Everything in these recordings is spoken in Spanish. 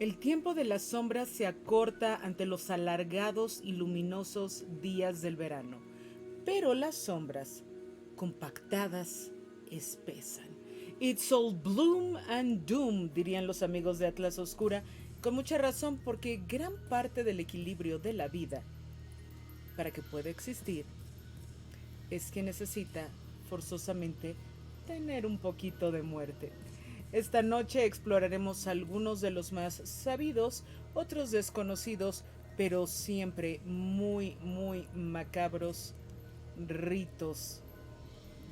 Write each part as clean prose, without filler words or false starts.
El tiempo de las sombras se acorta ante los alargados y luminosos días del verano, pero las sombras, compactadas, espesan. It's all bloom and doom, dirían los amigos de Atlas Oscura, con mucha razón porque gran parte del equilibrio de la vida, para que pueda existir, es que necesita forzosamente tener un poquito de muerte. Esta noche exploraremos algunos de los más sabidos, otros desconocidos, pero siempre muy, muy macabros ritos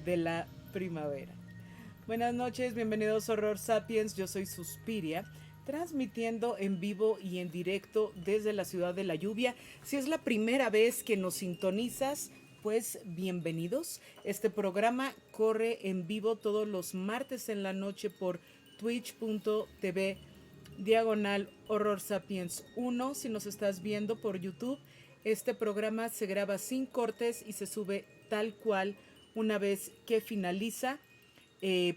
de la primavera. Buenas noches, bienvenidos a Horror Sapiens, yo soy Suspiria, transmitiendo en vivo y en directo desde la ciudad de la lluvia. Si es la primera vez que nos sintonizas, pues bienvenidos. Este programa corre en vivo todos los martes en la noche por twitch.tv diagonal Horror Sapiens 1. Si nos estás viendo por YouTube, este programa se graba sin cortes y se sube tal cual una vez que finaliza,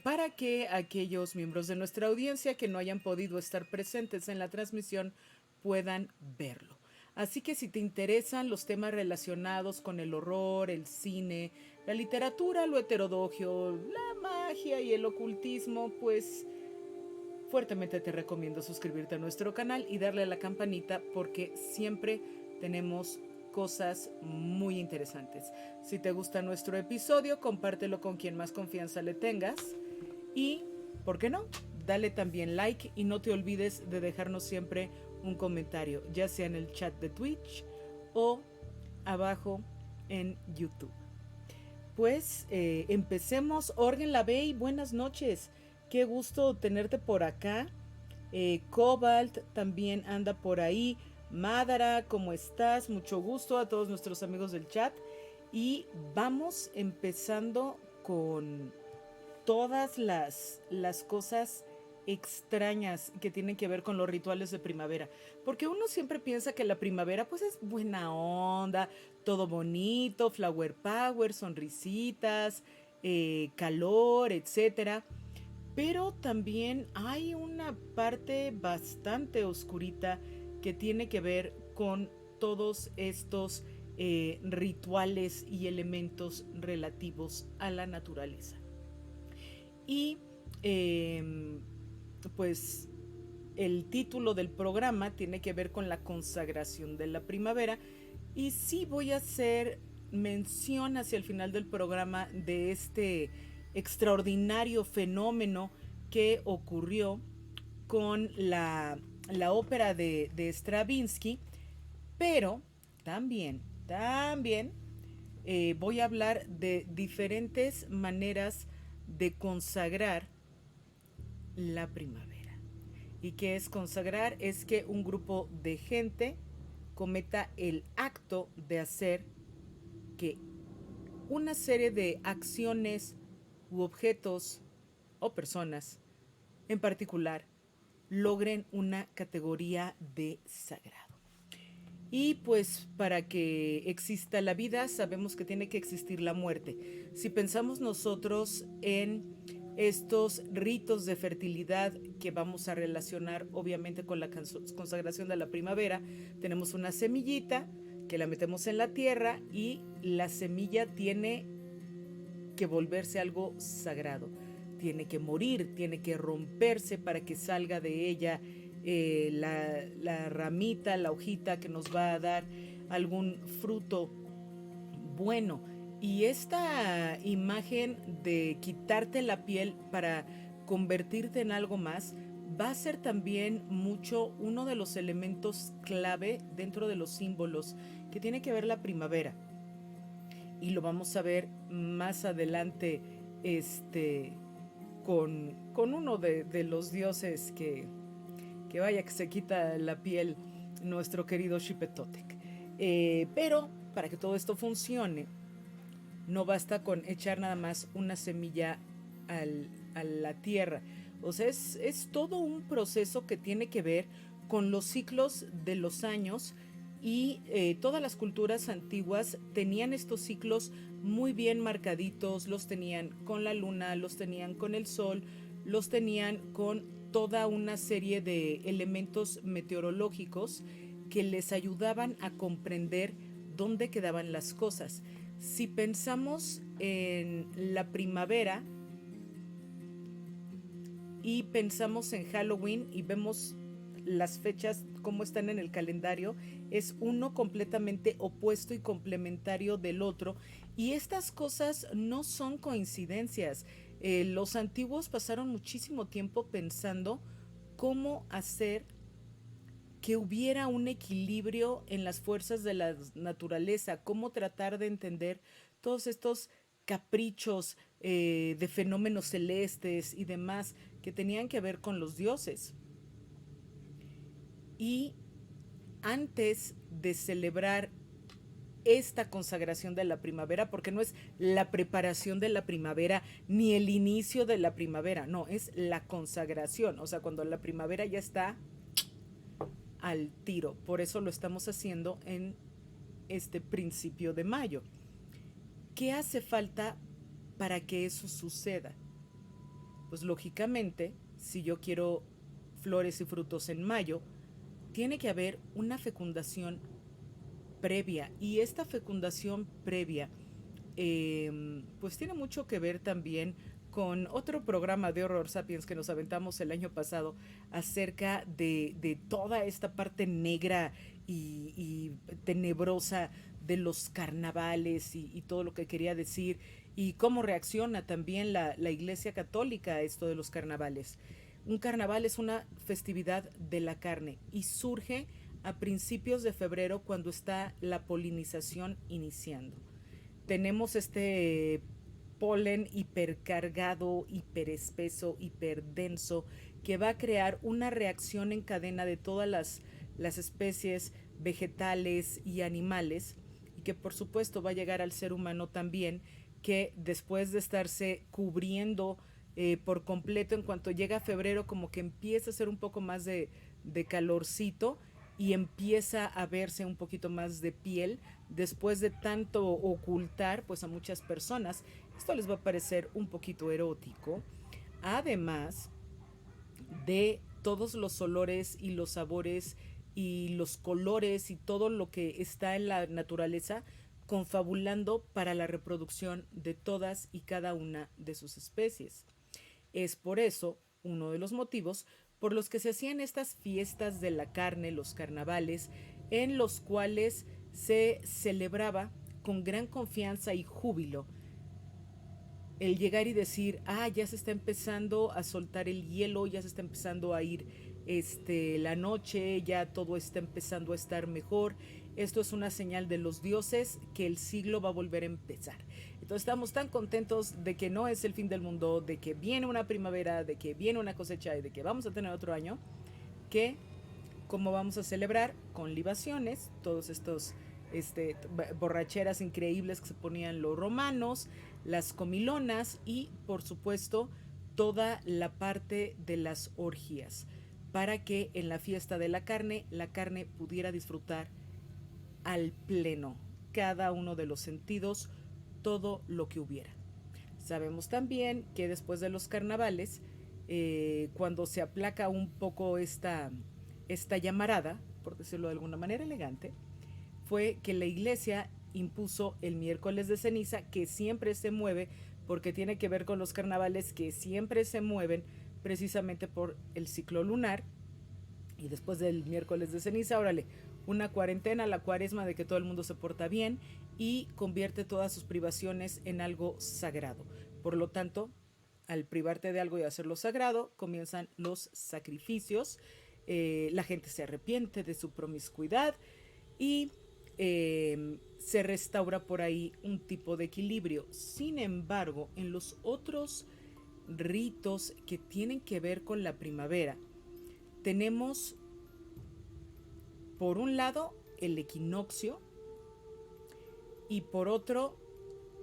para que aquellos miembros de nuestra audiencia que no hayan podido estar presentes en la transmisión puedan verlo. Así que si te interesan los temas relacionados con el horror, el cine, la literatura, lo heterodogio, la magia y el ocultismo, pues fuertemente te recomiendo suscribirte a nuestro canal y darle a la campanita porque siempre tenemos cosas muy interesantes. Si te gusta nuestro episodio, compártelo con quien más confianza le tengas y, ¿por qué no? Dale también like y no te olvides de dejarnos siempre un comentario, ya sea en el chat de Twitch o abajo en YouTube. Pues empecemos. Orgen Lavey, buenas noches. Qué gusto tenerte por acá. Cobalt también anda por ahí. Madara, ¿cómo estás? Mucho gusto a todos nuestros amigos del chat. Y vamos empezando con todas las cosas extrañas que tienen que ver con los rituales de primavera. Porque uno siempre piensa que la primavera pues es buena onda, todo bonito, flower power, sonrisitas, calor, etcétera. Pero también hay una parte bastante oscurita que tiene que ver con todos estos rituales y elementos relativos a la naturaleza. Y pues el título del programa tiene que ver con la consagración de la primavera. Y sí voy a hacer mención hacia el final del programa de este extraordinario fenómeno que ocurrió con la ópera de Stravinsky, pero también voy a hablar de diferentes maneras de consagrar la primavera. ¿Y qué es consagrar? Es que un grupo de gente cometa el acto de hacer que una serie de acciones u objetos o personas en particular logren una categoría de sagrado. Y pues para que exista la vida sabemos que tiene que existir la muerte. Si pensamos nosotros en estos ritos de fertilidad que vamos a relacionar obviamente con la consagración de la primavera, tenemos una semillita que la metemos en la tierra y la semilla tiene que volverse algo sagrado. Tiene que morir, tiene que romperse para que salga de ella la ramita, la hojita que nos va a dar algún fruto bueno. Y esta imagen de quitarte la piel para convertirte en algo más va a ser también mucho uno de los elementos clave dentro de los símbolos que tiene que ver la primavera. Y lo vamos a ver más adelante con uno de los dioses que vaya que se quita la piel, nuestro querido Xipetotec. Pero para que todo esto funcione, no basta con echar nada más una semilla a la tierra. O sea, es todo un proceso que tiene que ver con los ciclos de los años y todas las culturas antiguas tenían estos ciclos muy bien marcaditos, los tenían con la luna, los tenían con el sol, los tenían con toda una serie de elementos meteorológicos que les ayudaban a comprender dónde quedaban las cosas. Si pensamos en la primavera y pensamos en Halloween y vemos las fechas como están en el calendario, es uno completamente opuesto y complementario del otro, y estas cosas no son coincidencias. Los antiguos pasaron muchísimo tiempo pensando cómo hacer que hubiera un equilibrio en las fuerzas de la naturaleza, cómo tratar de entender todos estos caprichos de fenómenos celestes y demás que tenían que ver con los dioses. Y antes de celebrar esta consagración de la primavera, porque no es la preparación de la primavera ni el inicio de la primavera, no, es la consagración, o sea, cuando la primavera ya está al tiro. Por eso lo estamos haciendo en este principio de mayo. ¿Qué hace falta para que eso suceda? Pues lógicamente, si yo quiero flores y frutos en mayo, tiene que haber una fecundación previa, y esta fecundación previa pues tiene mucho que ver también con otro programa de Horror Sapiens que nos aventamos el año pasado acerca de toda esta parte negra y tenebrosa de los carnavales y todo lo que quería decir, y cómo reacciona también la Iglesia Católica a esto de los carnavales. Un carnaval es una festividad de la carne y surge a principios de febrero, cuando está la polinización iniciando. Tenemos este polen hipercargado, hiperespeso, hiperdenso, que va a crear una reacción en cadena de todas las especies vegetales y animales, y que por supuesto va a llegar al ser humano también, que después de estarse cubriendo por completo, en cuanto llega febrero, como que empieza a ser un poco más de calorcito, y empieza a verse un poquito más de piel después de tanto ocultar pues a muchas personas. Esto les va a parecer un poquito erótico, además de todos los olores y los sabores y los colores y todo lo que está en la naturaleza confabulando para la reproducción de todas y cada una de sus especies. Es por eso uno de los motivos por los que se hacían estas fiestas de la carne, los carnavales, en los cuales se celebraba con gran confianza y júbilo el llegar y decir, ya se está empezando a soltar el hielo, ya se está empezando a ir la noche, ya todo está empezando a estar mejor. Esto es una señal de los dioses que el siglo va a volver a empezar. Entonces estamos tan contentos de que no es el fin del mundo, de que viene una primavera, de que viene una cosecha y de que vamos a tener otro año, que como vamos a celebrar con libaciones, todos estos borracheras increíbles que se ponían los romanos, las comilonas y por supuesto toda la parte de las orgías, para que en la fiesta de la carne pudiera disfrutar al pleno cada uno de los sentidos, todo lo que hubiera. Sabemos también que después de los carnavales, cuando se aplaca un poco esta llamarada, por decirlo de alguna manera elegante, fue que la iglesia impuso el miércoles de ceniza, que siempre se mueve porque tiene que ver con los carnavales, que siempre se mueven precisamente por el ciclo lunar. Y después del miércoles de ceniza, órale, una cuarentena, la cuaresma de que todo el mundo se porta bien y convierte todas sus privaciones en algo sagrado. Por lo tanto, al privarte de algo y hacerlo sagrado, comienzan los sacrificios, la gente se arrepiente de su promiscuidad y se restaura por ahí un tipo de equilibrio. Sin embargo, en los otros ritos que tienen que ver con la primavera, tenemos por un lado el equinoccio y por otro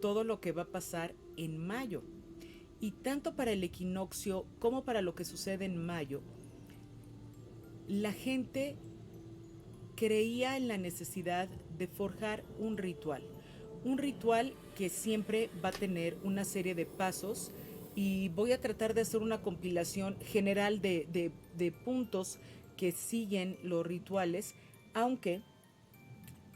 todo lo que va a pasar en mayo. Y tanto para el equinoccio como para lo que sucede en mayo, la gente creía en la necesidad de forjar un ritual que siempre va a tener una serie de pasos y voy a tratar de hacer una compilación general de puntos que siguen los rituales, aunque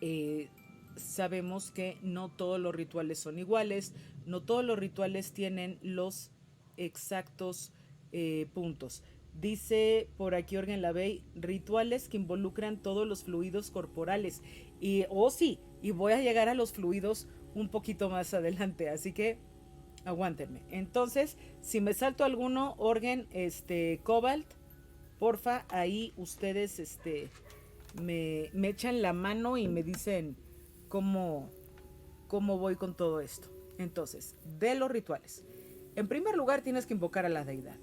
eh, sabemos que no todos los rituales son iguales, no todos los rituales tienen los exactos puntos. Dice por aquí Orgen Lavey, rituales que involucran todos los fluidos corporales. Y, oh sí, y voy a llegar a los fluidos un poquito más adelante, así que aguántenme. Entonces, si me salto alguno, Orgen, Cobalt, porfa, ahí ustedes, me echan la mano y me dicen cómo, cómo voy con todo esto. Entonces, de los rituales. En primer lugar, tienes que invocar a la deidad.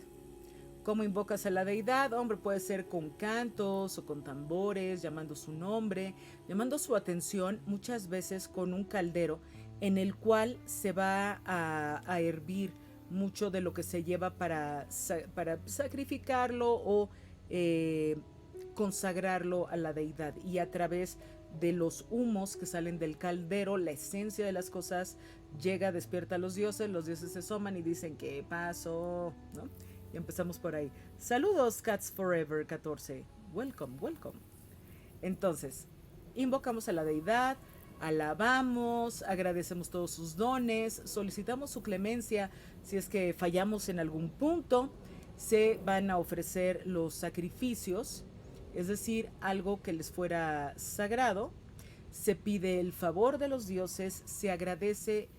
¿Cómo invocas a la deidad? Hombre, puede ser con cantos o con tambores, llamando su nombre, llamando su atención, muchas veces con un caldero en el cual se va a hervir mucho de lo que se lleva para sacrificarlo o eh, consagrarlo a la deidad. Y a través de los humos que salen del caldero, la esencia de las cosas llega, despierta a los dioses se asoman y dicen, ¿qué pasó? ¿No? Y empezamos por ahí. Saludos, Cats Forever 14. Welcome, welcome. Entonces, invocamos a la deidad, alabamos, agradecemos todos sus dones, solicitamos su clemencia si es que fallamos en algún punto, se van a ofrecer los sacrificios, es decir, algo que les fuera sagrado, se pide el favor de los dioses, se agradece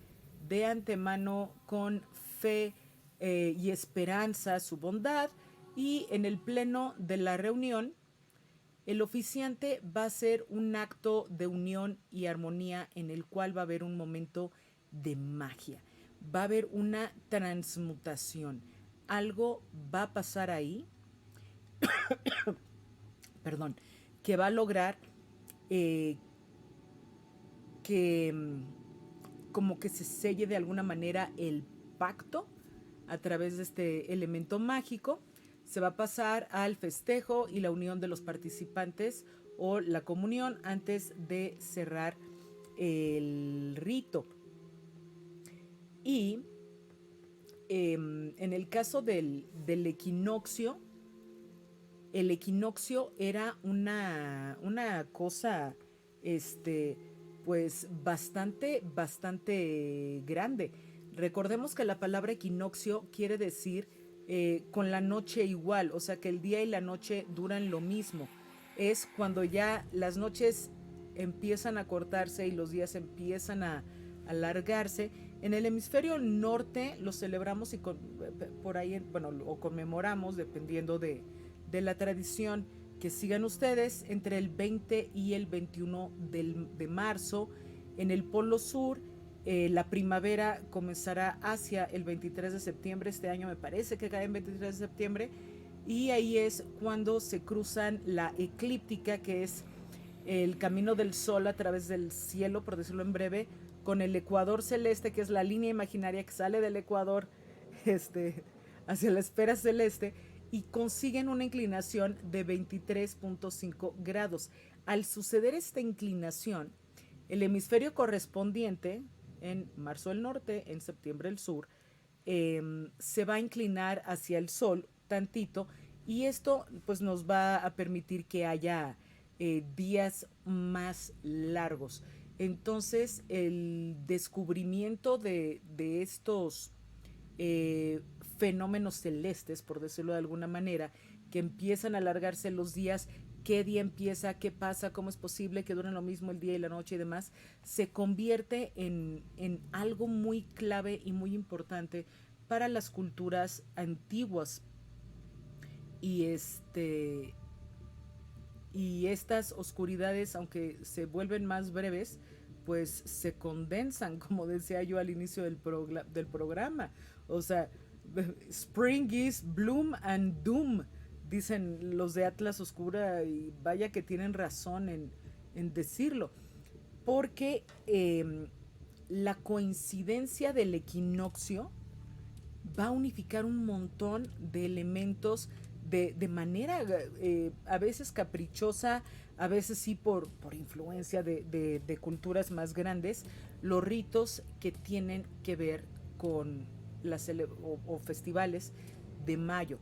de antemano con fe y esperanza su bondad, y en el pleno de la reunión el oficiante va a hacer un acto de unión y armonía en el cual va a haber un momento de magia, va a haber una transmutación, algo va a pasar ahí, perdón, que va a lograr eh, que como que se selle de alguna manera el pacto a través de este elemento mágico. Se va a pasar al festejo y la unión de los participantes o la comunión antes de cerrar el rito. Y en el caso del equinoccio, el equinoccio era una cosa, pues bastante grande. Recordemos que la palabra equinoccio quiere decir con la noche igual, o sea que el día y la noche duran lo mismo. Es cuando ya las noches empiezan a cortarse y los días empiezan a alargarse. En el hemisferio norte lo celebramos y por ahí, bueno, o conmemoramos, dependiendo de la tradición que sigan ustedes, entre el 20 y el 21 de marzo. En el polo sur, la primavera comenzará hacia el 23 de septiembre, este año me parece que cae en 23 de septiembre, y ahí es cuando se cruzan la eclíptica, que es el camino del sol a través del cielo, por decirlo en breve, con el ecuador celeste, que es la línea imaginaria que sale del ecuador hacia la esfera celeste, y consiguen una inclinación de 23.5 grados. Al suceder esta inclinación, el hemisferio correspondiente, en marzo el norte, en septiembre el sur, se va a inclinar hacia el sol tantito, y esto pues nos va a permitir que haya días más largos. Entonces el descubrimiento de estos fenómenos celestes, por decirlo de alguna manera, que empiezan a alargarse los días, qué día empieza, qué pasa, cómo es posible que duren lo mismo el día y la noche y demás, se convierte en algo muy clave y muy importante para las culturas antiguas. Y y estas oscuridades, aunque se vuelven más breves, pues se condensan, como decía yo al inicio del programa. O sea, spring is bloom and doom, dicen los de Atlas Oscura, y vaya que tienen razón en decirlo, porque la coincidencia del equinoccio va a unificar un montón de elementos de manera a veces caprichosa, a veces sí por influencia de culturas más grandes, los ritos que tienen que ver o festivales de mayo.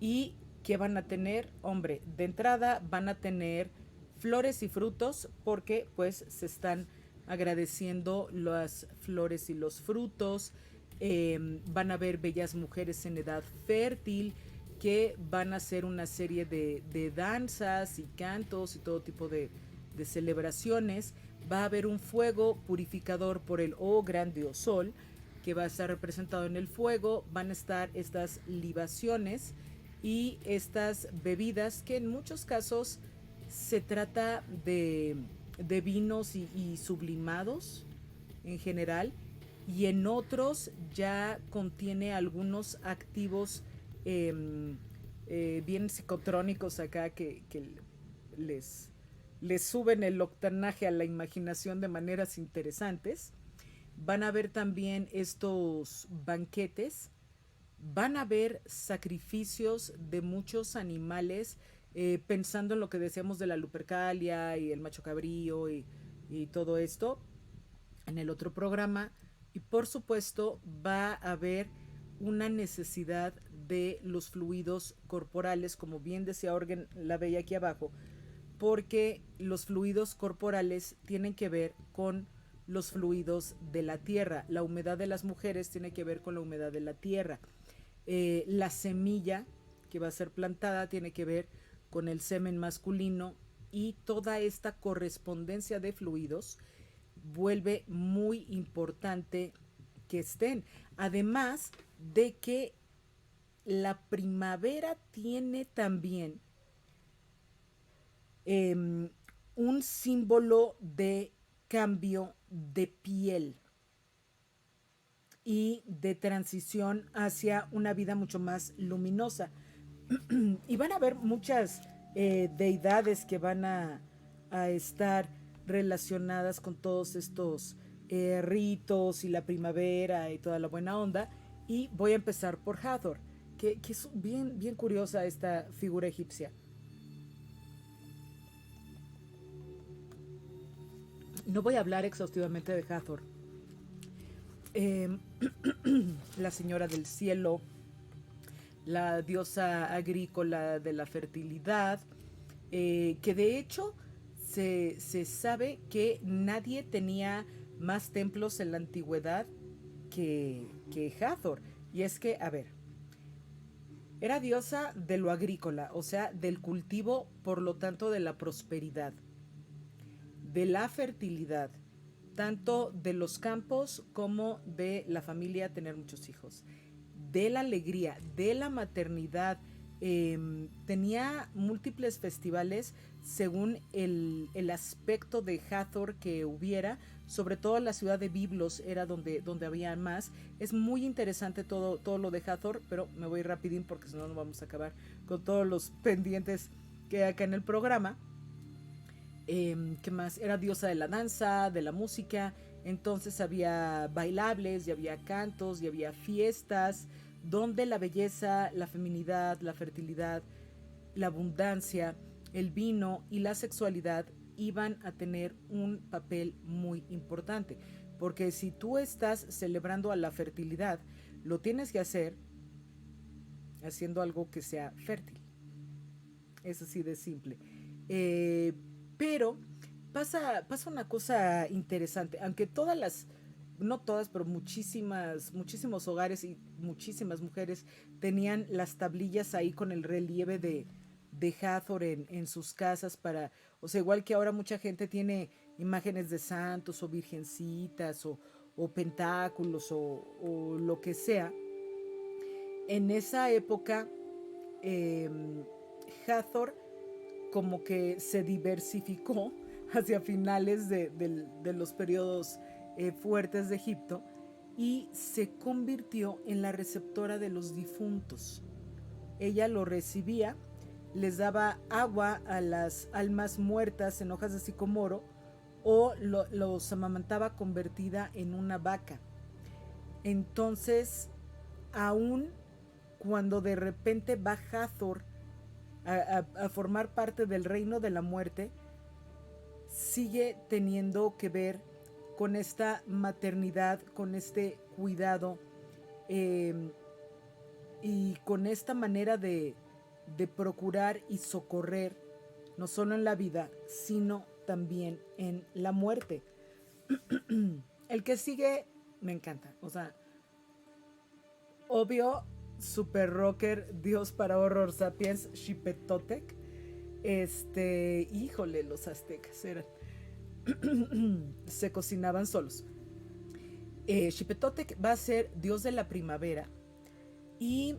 ¿Y qué van a tener? Hombre, de entrada van a tener flores y frutos porque pues se están agradeciendo las flores y los frutos. Van a ver bellas mujeres en edad fértil que van a hacer una serie de danzas y cantos y todo tipo de celebraciones. Va a haber un fuego purificador por el gran dios Sol, que va a estar representado en el fuego. Van a estar estas libaciones y estas bebidas que en muchos casos se trata de vinos y sublimados en general, y en otros ya contiene algunos activos bien psicotrónicos acá que les, les suben el octanaje a la imaginación de maneras interesantes. Van a haber también estos banquetes, van a haber sacrificios de muchos animales, pensando en lo que decíamos de la Lupercalia y el macho cabrío y todo esto en el otro programa. Y por supuesto va a haber una necesidad de los fluidos corporales, como bien decía Orgen la Bella aquí abajo, porque los fluidos corporales tienen que ver con los fluidos de la tierra. La humedad de las mujeres tiene que ver con la humedad de la tierra. La semilla que va a ser plantada tiene que ver con el semen masculino, y toda esta correspondencia de fluidos vuelve muy importante que estén. Además de que la primavera tiene también un símbolo de cambio de piel y de transición hacia una vida mucho más luminosa. Y van a haber muchas deidades que van a estar relacionadas con todos estos ritos y la primavera y toda la buena onda. Y voy a empezar por Hathor, que es bien, bien curiosa esta figura egipcia. No voy a hablar exhaustivamente de Hathor. Eh, la señora del cielo, la diosa agrícola de la fertilidad, que de hecho se sabe que nadie tenía más templos en la antigüedad que Hathor. Y es que, a ver, era diosa de lo agrícola, o sea, del cultivo, por lo tanto de la prosperidad, de la fertilidad, tanto de los campos como de la familia, tener muchos hijos, de la alegría, de la maternidad. Tenía múltiples festivales según el aspecto de Hathor que hubiera. Sobre todo la ciudad de Biblos era donde había más. Es muy interesante todo lo de Hathor, pero me voy rapidín porque si no vamos a acabar con todos los pendientes que hay acá en el programa. ¿Qué más? Era diosa de la danza, de la música. Entonces había bailables, y había cantos, y había fiestas donde la belleza, la feminidad, la fertilidad, la abundancia, el vino y la sexualidad iban a tener un papel muy importante. Porque si tú estás celebrando a la fertilidad, lo tienes que hacer haciendo algo que sea fértil. Es así de simple. Eh, pero pasa una cosa interesante. Aunque no todas, pero muchísimos hogares y muchísimas mujeres tenían las tablillas ahí con el relieve de Hathor en sus casas o sea, igual que ahora mucha gente tiene imágenes de santos o virgencitas o pentáculos o lo que sea. En esa época, eh, Hathor como que se diversificó hacia finales de los periodos fuertes de Egipto, y se convirtió en la receptora de los difuntos. Ella lo recibía, les daba agua a las almas muertas en hojas de sicomoro, o los amamantaba convertida en una vaca. Entonces, aún cuando de repente va Hathor a formar parte del reino de la muerte, sigue teniendo que ver con esta maternidad, con este cuidado Eh, y con esta manera de procurar y socorrer, no solo en la vida, sino también en la muerte. El que sigue me encanta, o sea, obvio, super rocker, Dios para horror sapiens, Xipetotec. Híjole, los aztecas eran, se cocinaban solos. Xipetotec va a ser dios de la primavera y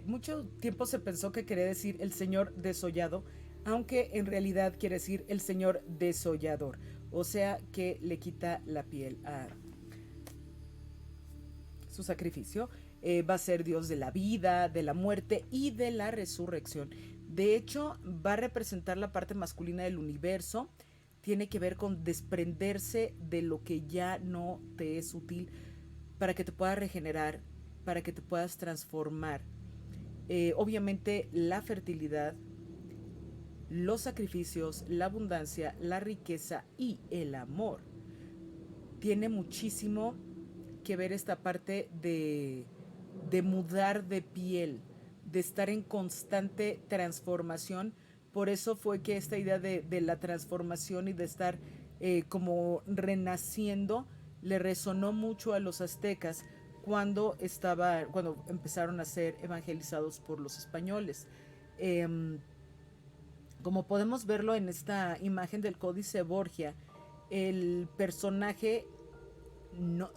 mucho tiempo se pensó que quería decir el señor desollado, aunque en realidad quiere decir el señor desollador, o sea que le quita la piel a su sacrificio. Va a ser dios de la vida, de la muerte y de la resurrección. De hecho, va a representar la parte masculina del universo. Tiene que ver con desprenderse de lo que ya no te es útil para que te puedas regenerar, para que te puedas transformar. Obviamente la fertilidad, los sacrificios, la abundancia, la riqueza y el amor. Tiene muchísimo que ver esta parte de mudar de piel, de estar en constante transformación. Por eso fue que esta idea de la transformación y de estar como renaciendo le resonó mucho a los aztecas cuando empezaron a ser evangelizados por los españoles. Eh, Como podemos verlo en esta imagen del Códice Borgia, el personaje no,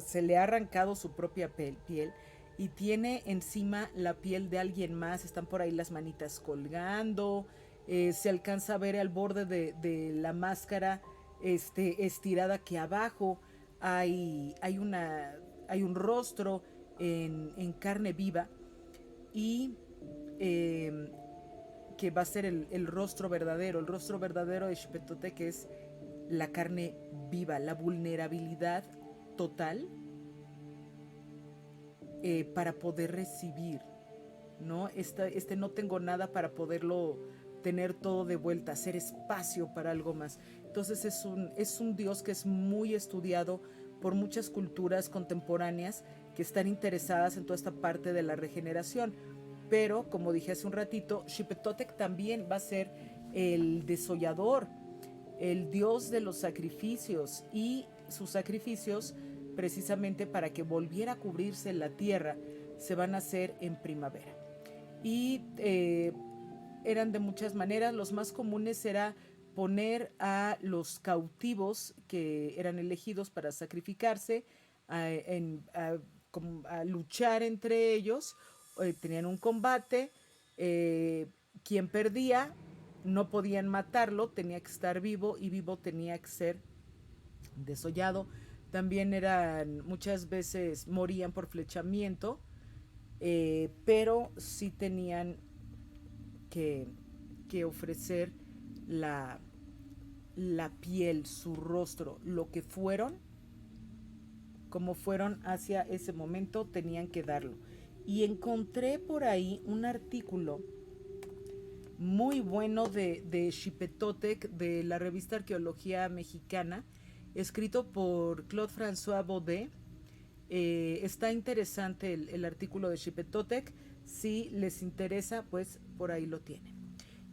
se le ha arrancado su propia piel y tiene encima la piel de alguien más. Están por ahí las manitas colgando. Se alcanza a ver al borde de la máscara estirada, que abajo hay un rostro en carne viva y eh, que va a ser el rostro verdadero. El rostro verdadero de Xipetotec, que es la carne viva, la vulnerabilidad total para poder recibir, ¿no? No tengo nada para poderlo tener todo de vuelta, hacer espacio para algo más. Entonces es un Dios que es muy estudiado por muchas culturas contemporáneas que están interesadas en toda esta parte de la regeneración. Pero, como dije hace un ratito, Xipetotec también va a ser el desollador, el dios de los sacrificios, y sus sacrificios, precisamente para que volviera a cubrirse la tierra, se van a hacer en primavera. Y eran de muchas maneras. Los más comunes era poner a los cautivos que eran elegidos para sacrificarse a luchar entre ellos. Tenían un combate. Quien perdía no podían matarlo, tenía que estar vivo, y vivo tenía que ser desollado. También muchas veces morían por flechamiento, pero sí tenían que, que ofrecer la, la piel, su rostro, lo que fueron, como fueron hacia ese momento, tenían que darlo. Y encontré por ahí un artículo muy bueno de Xipetotec, de la revista Arqueología Mexicana, escrito por Claude François Baudet. Está interesante el artículo de Xipetotec. Si les interesa, pues por ahí lo tienen.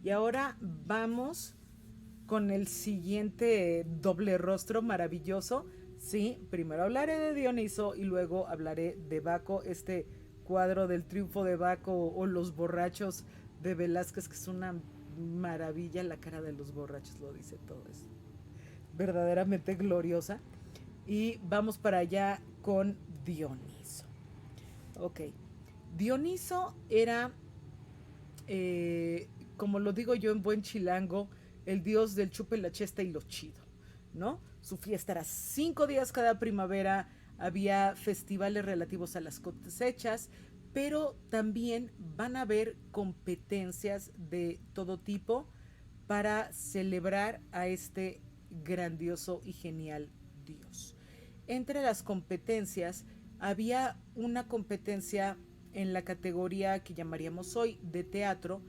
Y ahora vamos con el siguiente doble rostro maravilloso. Sí, primero hablaré de Dioniso y luego hablaré de Baco, este cuadro del triunfo de Baco o los borrachos de Velázquez, que es una maravilla. La cara de los borrachos lo dice todo, es verdaderamente gloriosa. Y vamos para allá con Dioniso. Ok, Dioniso era, como lo digo yo en buen chilango, el dios del chupe, la chesta y lo chido, ¿no? Su fiesta era 5 días cada primavera, había festivales relativos a las cosechas, pero también van a haber competencias de todo tipo para celebrar a este grandioso y genial dios. Entre las competencias había una competencia en la categoría que llamaríamos hoy de teatro,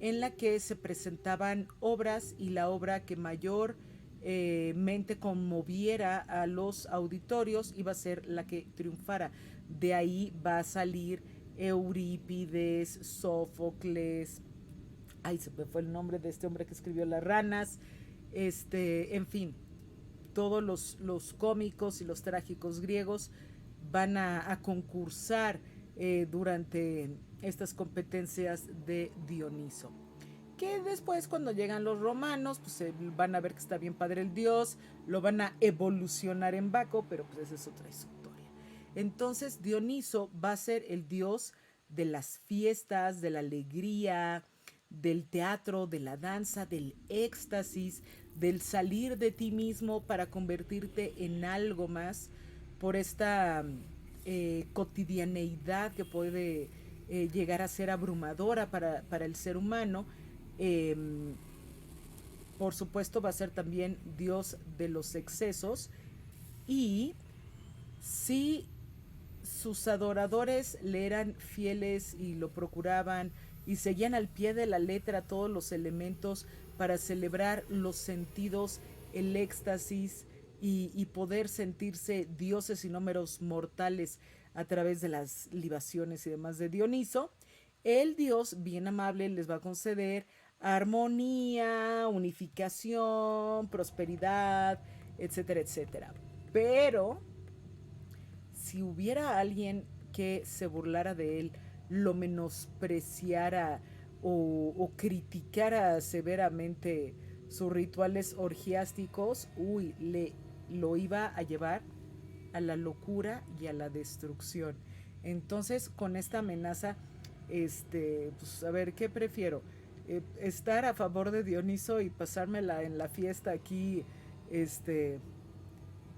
en la que se presentaban obras, y la obra que mayor mente conmoviera a los auditorios, iba a ser la que triunfara. De ahí va a salir Eurípides, Sófocles, ay, se me fue el nombre de este hombre que escribió Las ranas, en fin, todos los cómicos y los trágicos griegos van a concursar durante estas competencias de Dioniso. Que después, cuando llegan los romanos, pues van a ver que está bien padre el dios, lo van a evolucionar en Baco, pero pues esa es otra historia. Entonces Dioniso va a ser el dios de las fiestas, de la alegría, del teatro, de la danza, del éxtasis, del salir de ti mismo para convertirte en algo más por esta cotidianeidad que puede llegar a ser abrumadora para el ser humano. Eh, por supuesto va a ser también Dios de los excesos y si sus adoradores le eran fieles y lo procuraban y seguían al pie de la letra todos los elementos para celebrar los sentidos, el éxtasis y poder sentirse dioses y no meros mortales a través de las libaciones y demás de Dioniso, el dios bien amable les va a conceder armonía, unificación, prosperidad, etcétera, etcétera. Pero si hubiera alguien que se burlara de él, lo menospreciara o criticara severamente sus rituales orgiásticos, lo iba a llevar a la locura y a la destrucción. Entonces, con esta amenaza, pues a ver, ¿qué prefiero? Estar a favor de Dioniso y pasármela en la fiesta aquí,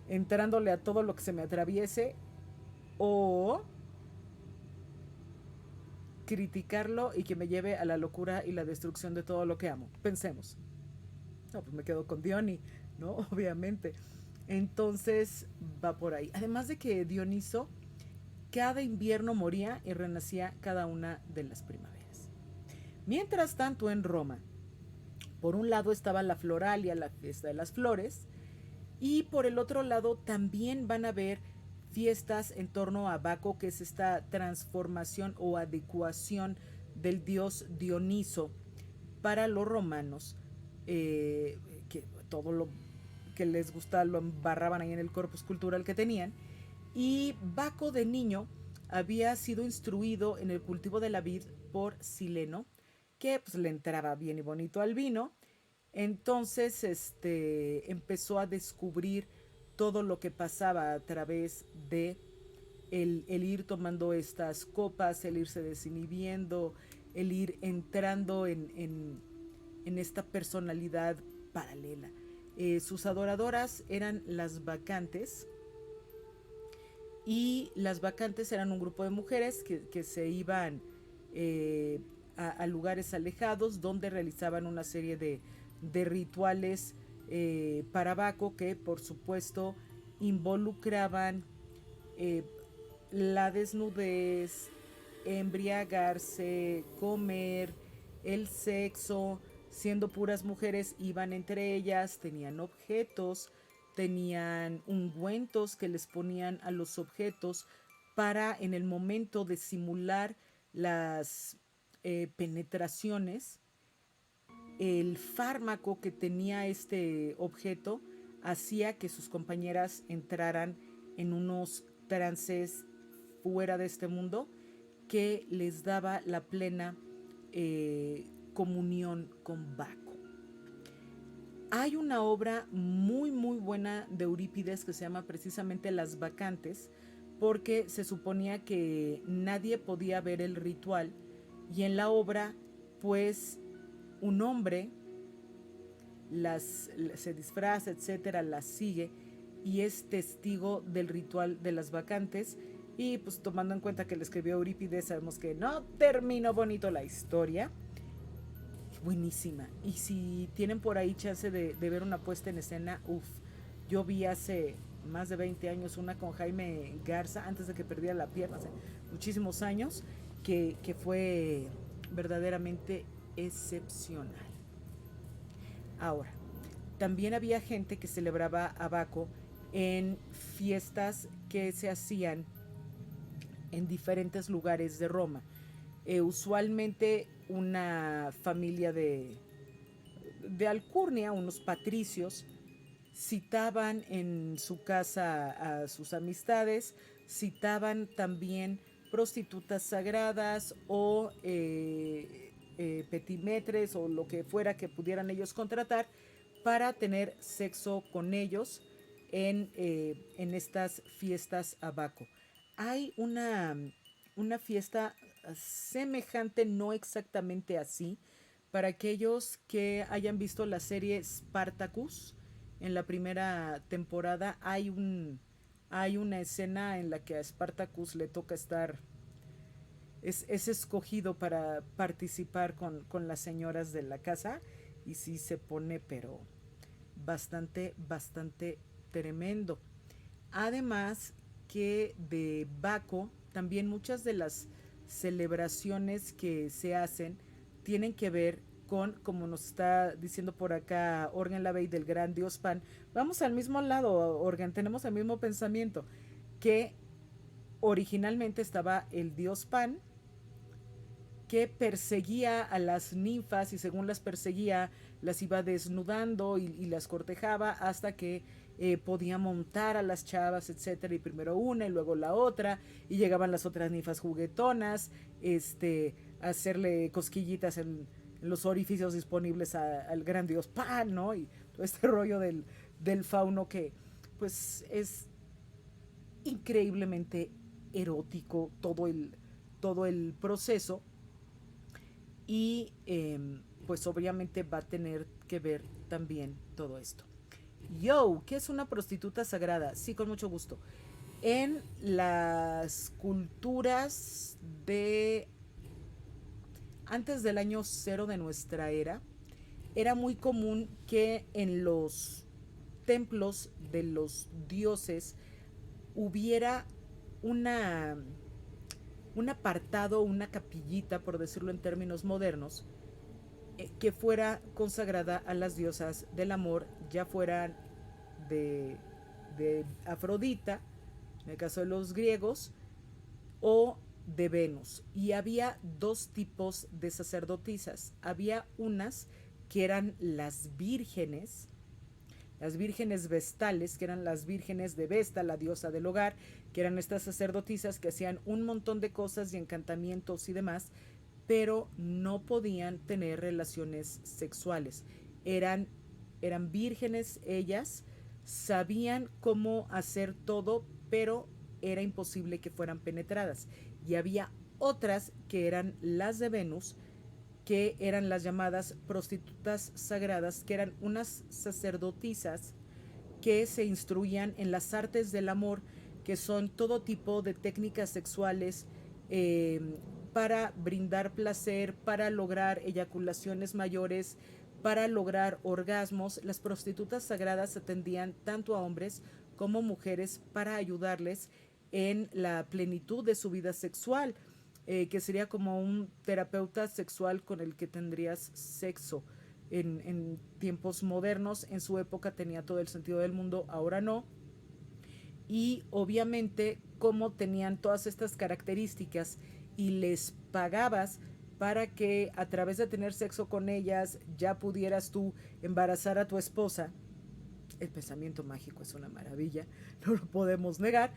entrándole a todo lo que se me atraviese, o criticarlo y que me lleve a la locura y la destrucción de todo lo que amo. Pensemos. No, pues me quedo con Diony, ¿no? Obviamente. Entonces va por ahí. Además de que Dioniso cada invierno moría y renacía cada una de las primaveras. Mientras tanto, en Roma, por un lado estaba la Floralia, la fiesta de las flores, y por el otro lado también van a haber fiestas en torno a Baco, que es esta transformación o adecuación del dios Dioniso para los romanos, que todo lo que les gusta lo embarraban ahí en el corpus cultural que tenían. Y Baco de niño había sido instruido en el cultivo de la vid por Sileno, que pues le entraba bien y bonito al vino. Entonces empezó a descubrir todo lo que pasaba a través de el ir tomando estas copas, el irse desinhibiendo, el ir entrando en esta personalidad paralela. Sus adoradoras eran las bacantes, y las bacantes eran un grupo de mujeres que se iban a lugares alejados donde realizaban una serie de rituales para Baco, que por supuesto involucraban eh, la desnudez, embriagarse, comer, el sexo. Siendo puras mujeres, iban entre ellas, tenían objetos, tenían ungüentos que les ponían a los objetos para, en el momento de simular las penetraciones, el fármaco que tenía este objeto hacía que sus compañeras entraran en unos trances fuera de este mundo, que les daba la plena comunión con Baco. Hay una obra muy muy buena de Eurípides que se llama precisamente Las Bacantes, porque se suponía que nadie podía ver el ritual, y en la obra pues un hombre se disfraza, etcétera, las sigue y es testigo del ritual de las bacantes. Y pues tomando en cuenta que le escribió Eurípides, sabemos que no terminó bonito la historia. Buenísima. Y si tienen por ahí chance de ver una puesta en escena, yo vi hace más de 20 años una con Jaime Garza, antes de que perdiera la pierna, hace muchísimos años, que fue verdaderamente excepcional. Ahora, también había gente que celebraba a Baco en fiestas que se hacían en diferentes lugares de Roma. Usualmente una familia de alcurnia, unos patricios, citaban en su casa a sus amistades, citaban también prostitutas sagradas o petimetres o lo que fuera que pudieran ellos contratar para tener sexo con ellos en estas fiestas a Baco. Hay una fiesta semejante, no exactamente así, para aquellos que hayan visto la serie Spartacus. En la primera temporada hay una escena en la que a Spartacus le toca estar, es escogido para participar con las señoras de la casa y sí se pone pero bastante tremendo. Además que de Baco, también muchas de las celebraciones que se hacen tienen que ver con, como nos está diciendo por acá Organ Lavey del gran dios Pan, vamos al mismo lado, Organ, tenemos el mismo pensamiento, que originalmente estaba el dios Pan, que perseguía a las ninfas y según las perseguía las iba desnudando y las cortejaba hasta que podía montar a las chavas, etcétera, y primero una y luego la otra, y llegaban las otras ninfas juguetonas, a hacerle cosquillitas en los orificios disponibles al gran dios Pan, ¿no? Y todo este rollo del fauno que pues es increíblemente erótico todo el proceso y pues obviamente va a tener que ver también todo esto. Yo, ¿qué es una prostituta sagrada? Sí, con mucho gusto. En las culturas de antes del año cero de nuestra era, era muy común que en los templos de los dioses hubiera una un apartado, una capillita, por decirlo en términos modernos, que fuera consagrada a las diosas del amor, ya fueran de, de Afrodita, en el caso de los griegos, o de Venus. Y había dos tipos de sacerdotisas. Había unas que eran las vírgenes vestales, que eran las vírgenes de Vesta, la diosa del hogar, que eran estas sacerdotisas que hacían un montón de cosas y encantamientos y demás, pero no podían tener relaciones sexuales. Eran, eran vírgenes ellas, sabían cómo hacer todo, pero era imposible que fueran penetradas. Y había otras que eran las de Venus, que eran las llamadas prostitutas sagradas, que eran unas sacerdotisas que se instruían en las artes del amor, que son todo tipo de técnicas sexuales eh, para brindar placer, para lograr eyaculaciones mayores, para lograr orgasmos. Las prostitutas sagradas atendían tanto a hombres como mujeres para ayudarles en la plenitud de su vida sexual, que sería como un terapeuta sexual con el que tendrías sexo. En tiempos modernos, en su época tenía todo el sentido del mundo, ahora no. Y obviamente como tenían todas estas características y les pagabas para que a través de tener sexo con ellas ya pudieras tú embarazar a tu esposa. El pensamiento mágico es una maravilla, no lo podemos negar.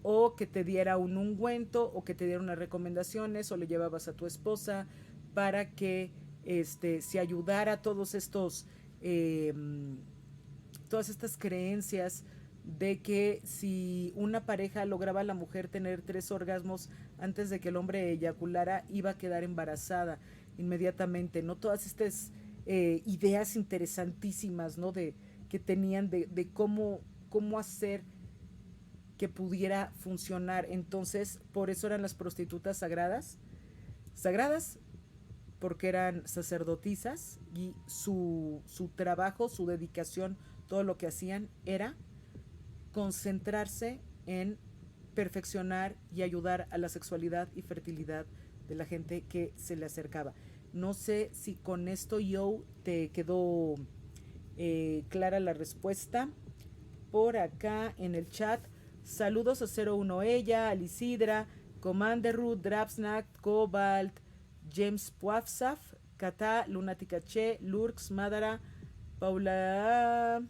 O que te diera un ungüento o que te diera unas recomendaciones o le llevabas a tu esposa para que se ayudara a todas estas creencias de que si una pareja lograba a la mujer tener 3 orgasmos antes de que el hombre eyaculara, iba a quedar embarazada inmediatamente, ¿no? Todas estas ideas interesantísimas, ¿no? Que tenían de cómo hacer que pudiera funcionar. Entonces, por eso eran las prostitutas sagradas. Sagradas porque eran sacerdotisas y su trabajo, su dedicación, todo lo que hacían era concentrarse en perfeccionar y ayudar a la sexualidad y fertilidad de la gente que se le acercaba. No sé si con esto yo te quedó clara la respuesta por acá en el chat. Saludos a 01 Ella, Alicidra, Commander Root, Drapsnack, Cobalt, James Puafsaf, Kata, Lunática Che, Lurks, Madara, Paula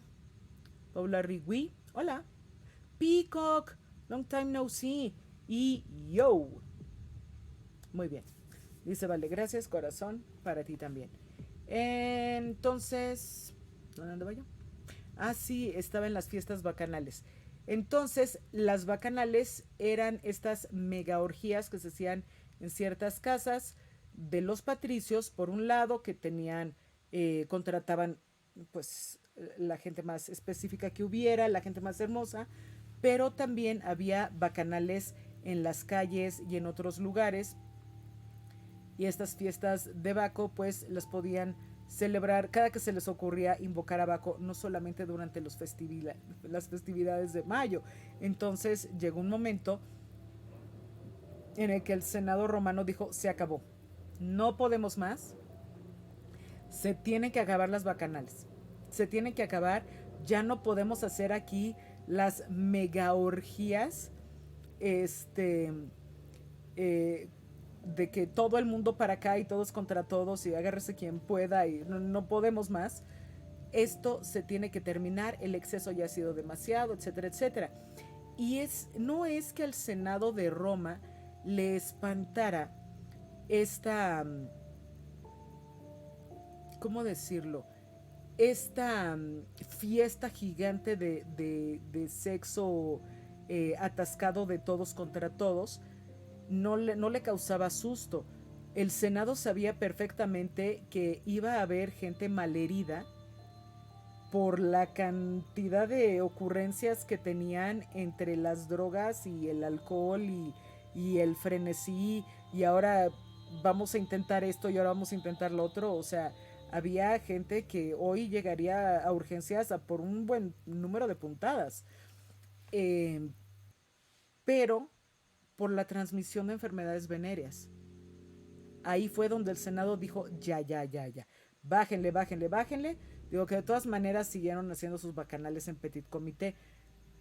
Rigui, hola, Peacock, long time no see, y yo. Muy bien. Dice, vale, gracias, corazón, para ti también. Entonces, ¿dónde andaba yo? Ah, sí, estaba en las fiestas bacanales. Entonces, las bacanales eran estas mega orgías que se hacían en ciertas casas de los patricios, por un lado, que tenían, contrataban, pues, la gente más específica que hubiera, la gente más hermosa, pero también había bacanales en las calles y en otros lugares, y estas fiestas de Baco pues las podían celebrar cada que se les ocurría invocar a Baco, no solamente durante las festividades de mayo. Entonces llegó un momento en el que el Senado romano dijo, se acabó, no podemos más, se tienen que acabar las bacanales, se tienen que acabar, ya no podemos hacer aquí las mega orgías, este, eh, de que todo el mundo para acá y todos contra todos y agárrese quien pueda y no podemos más. Esto se tiene que terminar, el exceso ya ha sido demasiado, etcétera, etcétera. Y no es que al Senado de Roma le espantara esta, ¿cómo decirlo? Esta fiesta gigante de sexo atascado de todos contra todos, no le causaba susto. El Senado sabía perfectamente que iba a haber gente malherida por la cantidad de ocurrencias que tenían entre las drogas y el alcohol y el frenesí, y ahora vamos a intentar esto y ahora vamos a intentar lo otro. O sea, había gente que hoy llegaría a urgencias a por un buen número de puntadas. Eh, pero por la transmisión de enfermedades venéreas. Ahí fue donde el Senado dijo, ya, ya, ya, ya, bájenle, bájenle, bájenle. Digo que de todas maneras siguieron haciendo sus bacanales en petit comité,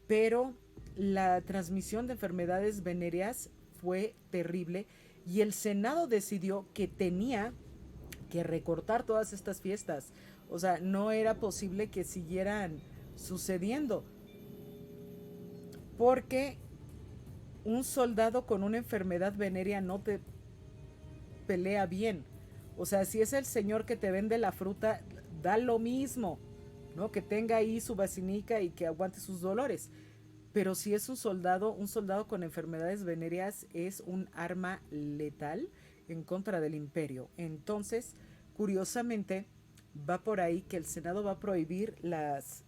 pero la transmisión de enfermedades venéreas fue terrible y el Senado decidió que tenía que recortar todas estas fiestas. O sea, no era posible que siguieran sucediendo, porque un soldado con una enfermedad venérea no te pelea bien. O sea, si es el señor que te vende la fruta, da lo mismo, ¿no? Que tenga ahí su vacinica y que aguante sus dolores. Pero si es un soldado con enfermedades venéreas es un arma letal en contra del imperio. Entonces, curiosamente, va por ahí que el Senado va a prohibir las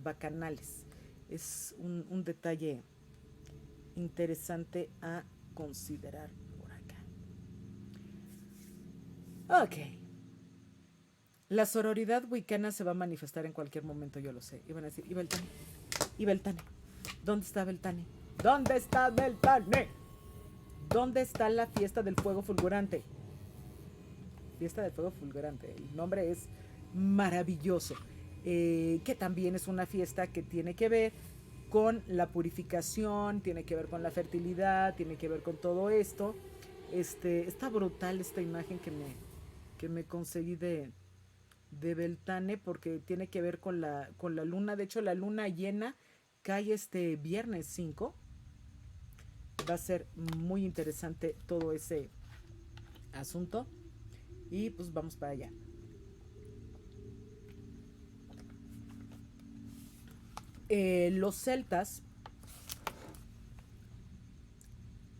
bacanales. Es un detalle interesante a considerar por acá. Ok. La sororidad wicana se va a manifestar en cualquier momento, yo lo sé. Iban a decir, ¿y Beltane? ¿Y Beltane? ¿Dónde está Beltane? ¿Dónde está Beltane? ¿Dónde está la fiesta del fuego fulgurante? Fiesta del fuego fulgurante. El nombre es maravilloso. Que también es una fiesta que tiene que ver con la purificación, tiene que ver con la fertilidad, tiene que ver con todo esto. Está brutal esta imagen que me conseguí de Beltane, porque tiene que ver con la luna. De hecho, la luna llena cae este viernes 5. Va a ser muy interesante todo ese asunto. Y pues vamos para allá. Los celtas,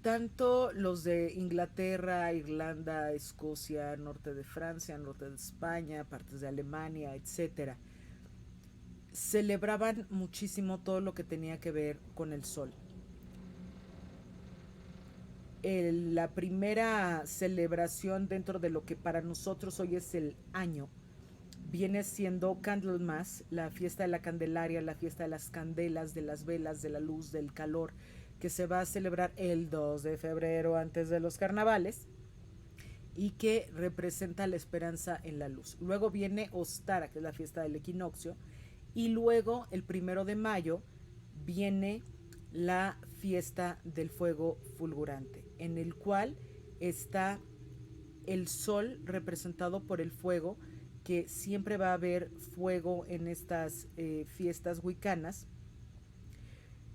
tanto los de Inglaterra, Irlanda, Escocia, norte de Francia, norte de España, partes de Alemania, etcétera, celebraban muchísimo todo lo que tenía que ver con el sol. La primera celebración dentro de lo que para nosotros hoy es el año viene siendo Candlemas, la fiesta de la Candelaria, la fiesta de las candelas, de las velas, de la luz, del calor, que se va a celebrar el 2 de febrero antes de los carnavales. y que representa la esperanza en la luz. Luego viene Ostara, que es la fiesta del equinoccio, y luego el 1 de mayo viene la fiesta del fuego fulgurante, en el cual está el sol representado por el fuego, que siempre va a haber fuego en estas fiestas wicanas,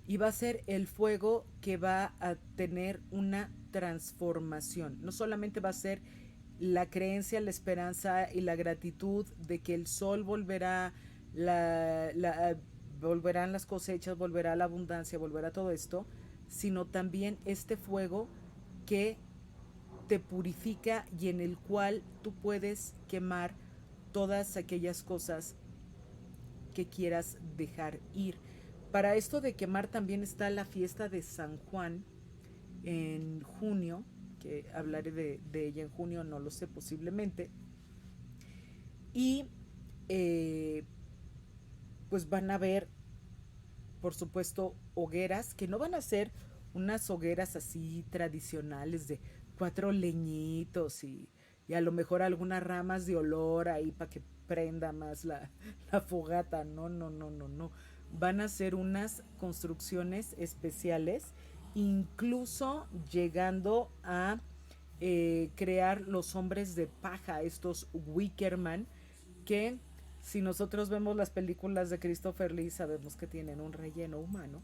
y va a ser el fuego que va a tener una transformación. No solamente va a ser la creencia, la esperanza y la gratitud de que el sol volverá, volverán las cosechas, volverá la abundancia, volverá todo esto, sino también este fuego que te purifica y en el cual tú puedes quemar todas aquellas cosas que quieras dejar ir. Para esto de quemar también está la fiesta de San Juan en junio, que hablaré de ella en junio, no lo sé, posiblemente. Y eh, pues van a ver, por supuesto, hogueras, que no van a ser unas hogueras así tradicionales de 4 leñitos y a lo mejor algunas ramas de olor ahí para que prenda más la fogata. No, no, no, no, no. Van a ser unas construcciones especiales, incluso llegando a crear los hombres de paja, estos Wickerman, que si nosotros vemos las películas de Christopher Lee sabemos que tienen un relleno humano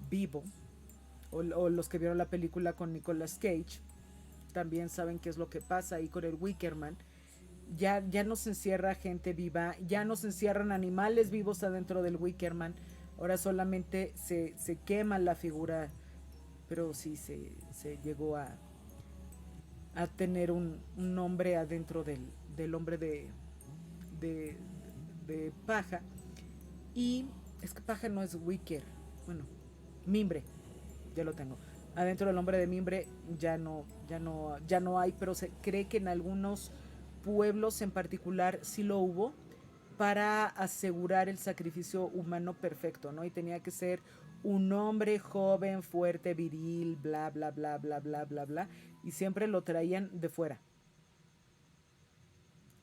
vivo, o los que vieron la película con Nicolas Cage también saben qué es lo que pasa ahí con el Wickerman. Ya no se encierra gente viva, ya no se encierran animales vivos adentro del Wickerman, ahora solamente se quema la figura, pero sí se llegó a tener un nombre adentro del hombre de, de paja. Y es que paja no es wicker, bueno, mimbre, ya lo tengo. Adentro del hombre de mimbre ya no hay, pero se cree que en algunos pueblos en particular sí lo hubo para asegurar el sacrificio humano perfecto, ¿no? Y tenía que ser un hombre joven, fuerte, viril, bla, bla, bla, bla, bla, bla, bla, y siempre lo traían de fuera,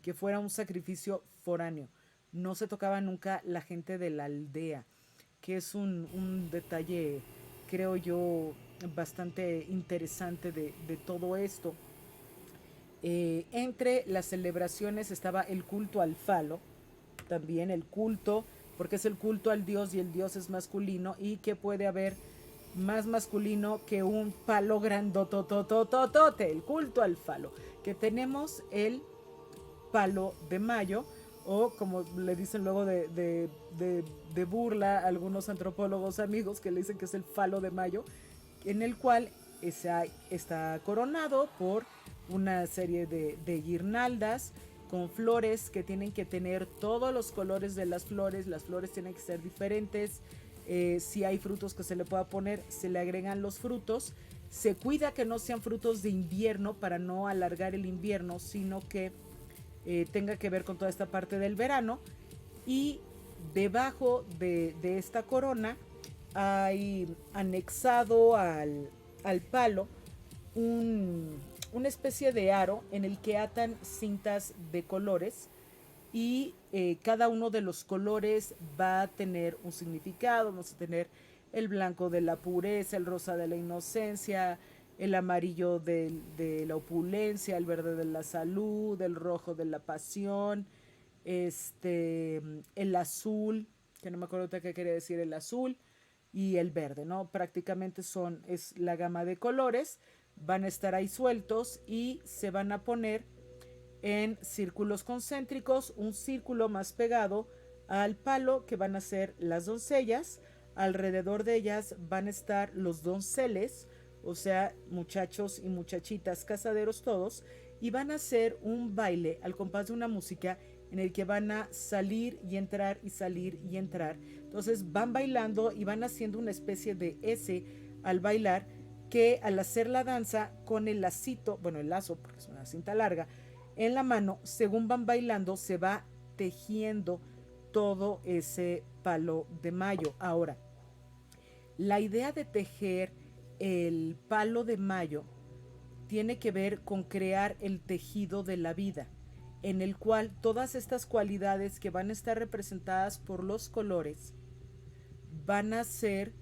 que fuera un sacrificio foráneo. No se tocaba nunca la gente de la aldea, que es un detalle, creo yo, bastante interesante de todo esto. Entre las celebraciones estaba el culto al falo, también el culto, porque es el culto al dios y el dios es masculino, y que puede haber más masculino que un palo grandototototote, el culto al falo, que tenemos el palo de mayo, o como le dicen luego de burla a algunos antropólogos amigos que le dicen que es el falo de mayo, en el cual está coronado por una serie de guirnaldas con flores que tienen que tener todos los colores de las flores tienen que ser diferentes, si hay frutos que se le pueda poner, se le agregan los frutos, se cuida que no sean frutos de invierno para no alargar el invierno, sino que tenga que ver con toda esta parte del verano, y debajo de esta corona hay anexado al palo una especie de aro en el que atan cintas de colores, y cada uno de los colores va a tener un significado. Vamos a tener el blanco de la pureza, el rosa de la inocencia, el amarillo de la opulencia, el verde de la salud, el rojo de la pasión, el azul, que no me acuerdo qué quería decir el azul, y el verde, ¿no? Prácticamente es la gama de colores, van a estar ahí sueltos y se van a poner en círculos concéntricos, un círculo más pegado al palo, que van a ser las doncellas, alrededor de ellas van a estar los donceles, o sea, muchachos y muchachitas casaderos todos, y van a hacer un baile al compás de una música en el que van a salir y entrar y salir y entrar. Entonces van bailando y van haciendo una especie de S al bailar, que al hacer la danza con el lacito, bueno, el lazo, porque es una cinta larga, en la mano, según van bailando, se va tejiendo todo ese palo de mayo. Ahora, la idea de tejer el palo de mayo tiene que ver con crear el tejido de la vida, en el cual todas estas cualidades que van a estar representadas por los colores van a ser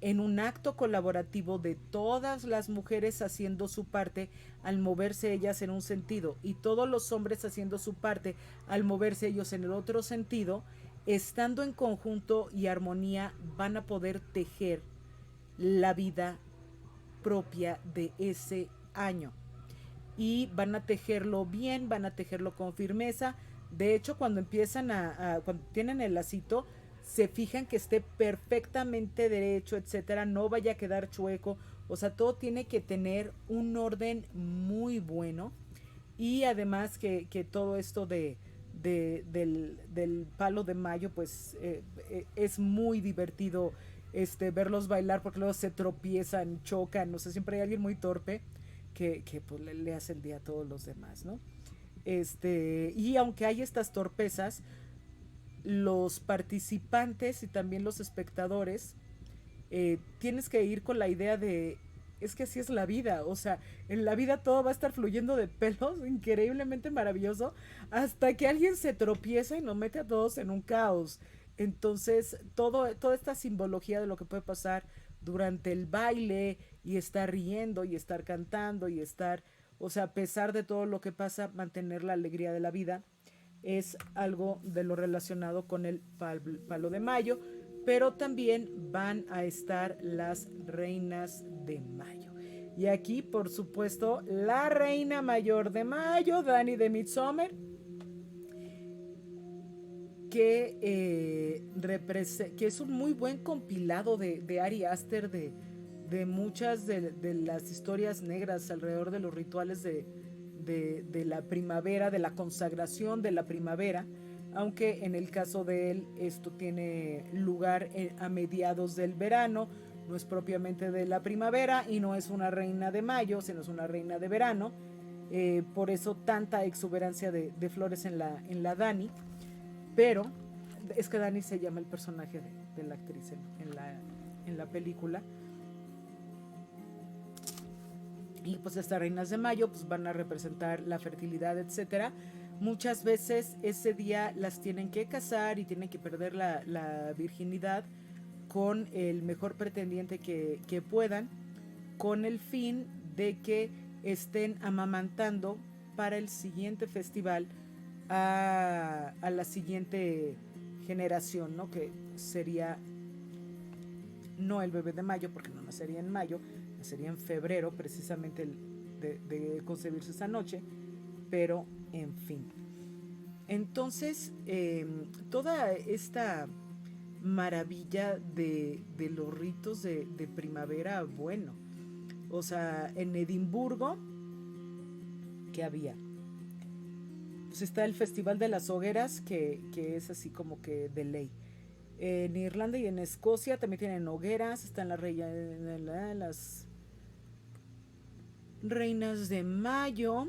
en un acto colaborativo de todas las mujeres haciendo su parte al moverse ellas en un sentido y todos los hombres haciendo su parte al moverse ellos en el otro sentido, estando en conjunto y armonía van a poder tejer la vida propia de ese año. Y van a tejerlo bien, van a tejerlo con firmeza. De hecho, cuando empiezan cuando tienen el lacito, se fijan que esté perfectamente derecho, etcétera, no vaya a quedar chueco. O sea, todo tiene que tener un orden muy bueno. Y además que todo esto del palo de mayo, pues es muy divertido verlos bailar porque luego se tropiezan, chocan, no sé, siempre hay alguien muy torpe que pues, le hace el día a todos los demás, ¿no? Y aunque hay estas torpezas, los participantes y también los espectadores tienes que ir con la idea de es que así es la vida, o sea, en la vida todo va a estar fluyendo de pelos, increíblemente maravilloso, hasta que alguien se tropieza y nos mete a todos en un caos. Entonces, toda esta simbología de lo que puede pasar durante el baile y estar riendo y estar cantando y estar, o sea, a pesar de todo lo que pasa, mantener la alegría de la vida es algo de lo relacionado con el palo de mayo, pero también van a estar las reinas de mayo. Y aquí, por supuesto, la reina mayor de mayo, Dani de Midsommar, que es un muy buen compilado de Ari Aster, de muchas de las historias negras alrededor de los rituales de la primavera, de la consagración de la primavera, aunque en el caso de él esto tiene lugar a mediados del verano, no es propiamente de la primavera y no es una reina de mayo, sino es una reina de verano, por eso tanta exuberancia de flores en la Dani, pero es que Dani se llama el personaje de la actriz en la película. Y pues estas reinas de mayo pues van a representar la fertilidad, etcétera. Muchas veces ese día las tienen que casar y tienen que perder la virginidad con el mejor pretendiente que puedan, con el fin de que estén amamantando para el siguiente festival a la siguiente generación, ¿no? Que sería no el bebé de mayo, porque no nacería en mayo, nacería en febrero, precisamente de concebirse esa noche, pero en fin. Entonces, toda esta maravilla de los ritos de primavera, bueno, o sea, en Edimburgo, ¿qué había? Pues está el Festival de las Hogueras, que es así como que de ley. En Irlanda y en Escocia también tienen hogueras, están las reinas de mayo,